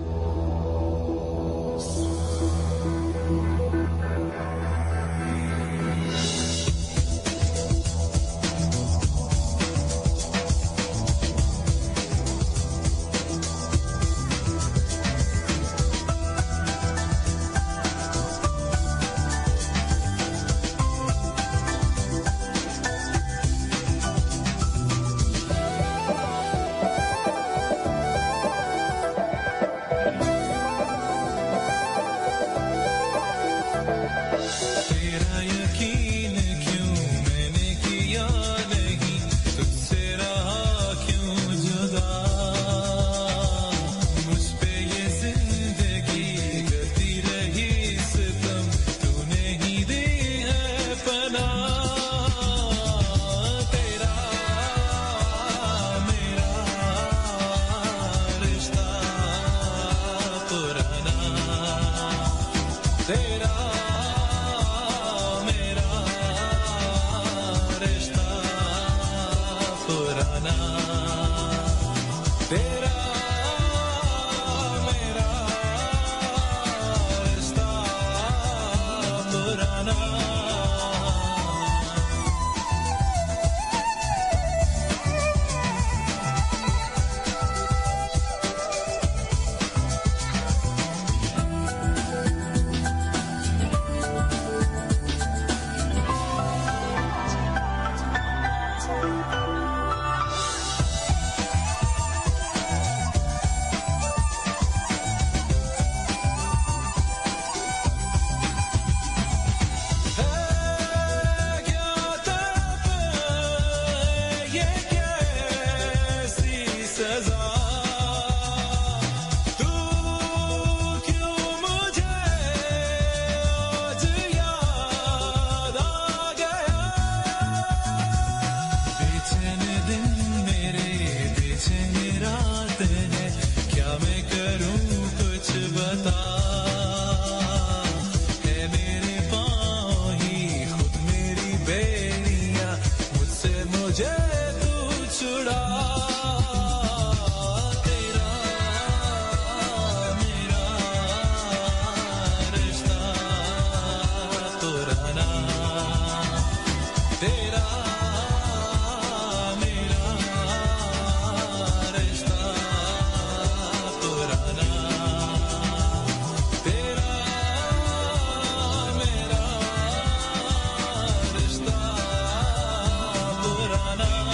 पुराना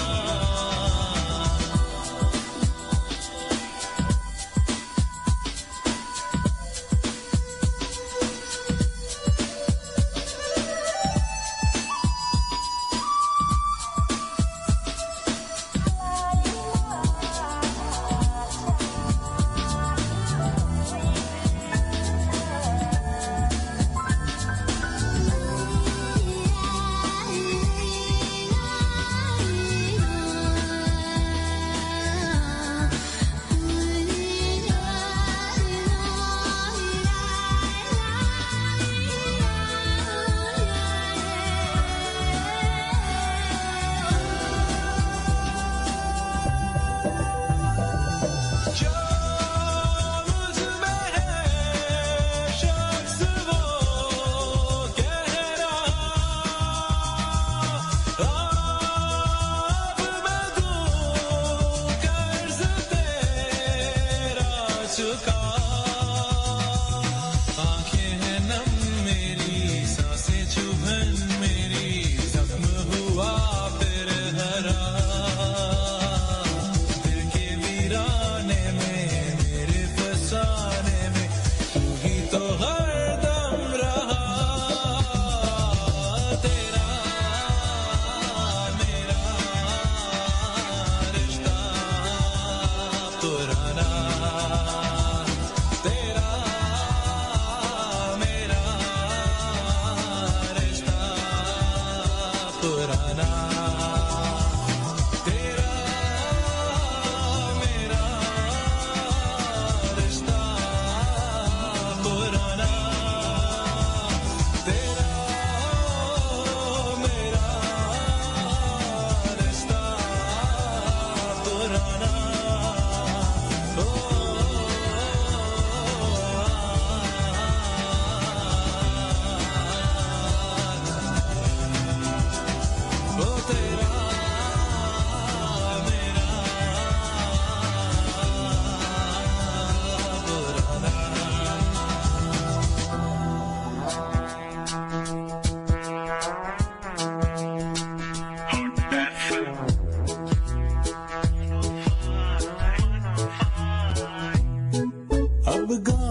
पुराना तेरा मेरा रिश्ता पुराना तेरा मेरा रिश्ता पुराना अब गा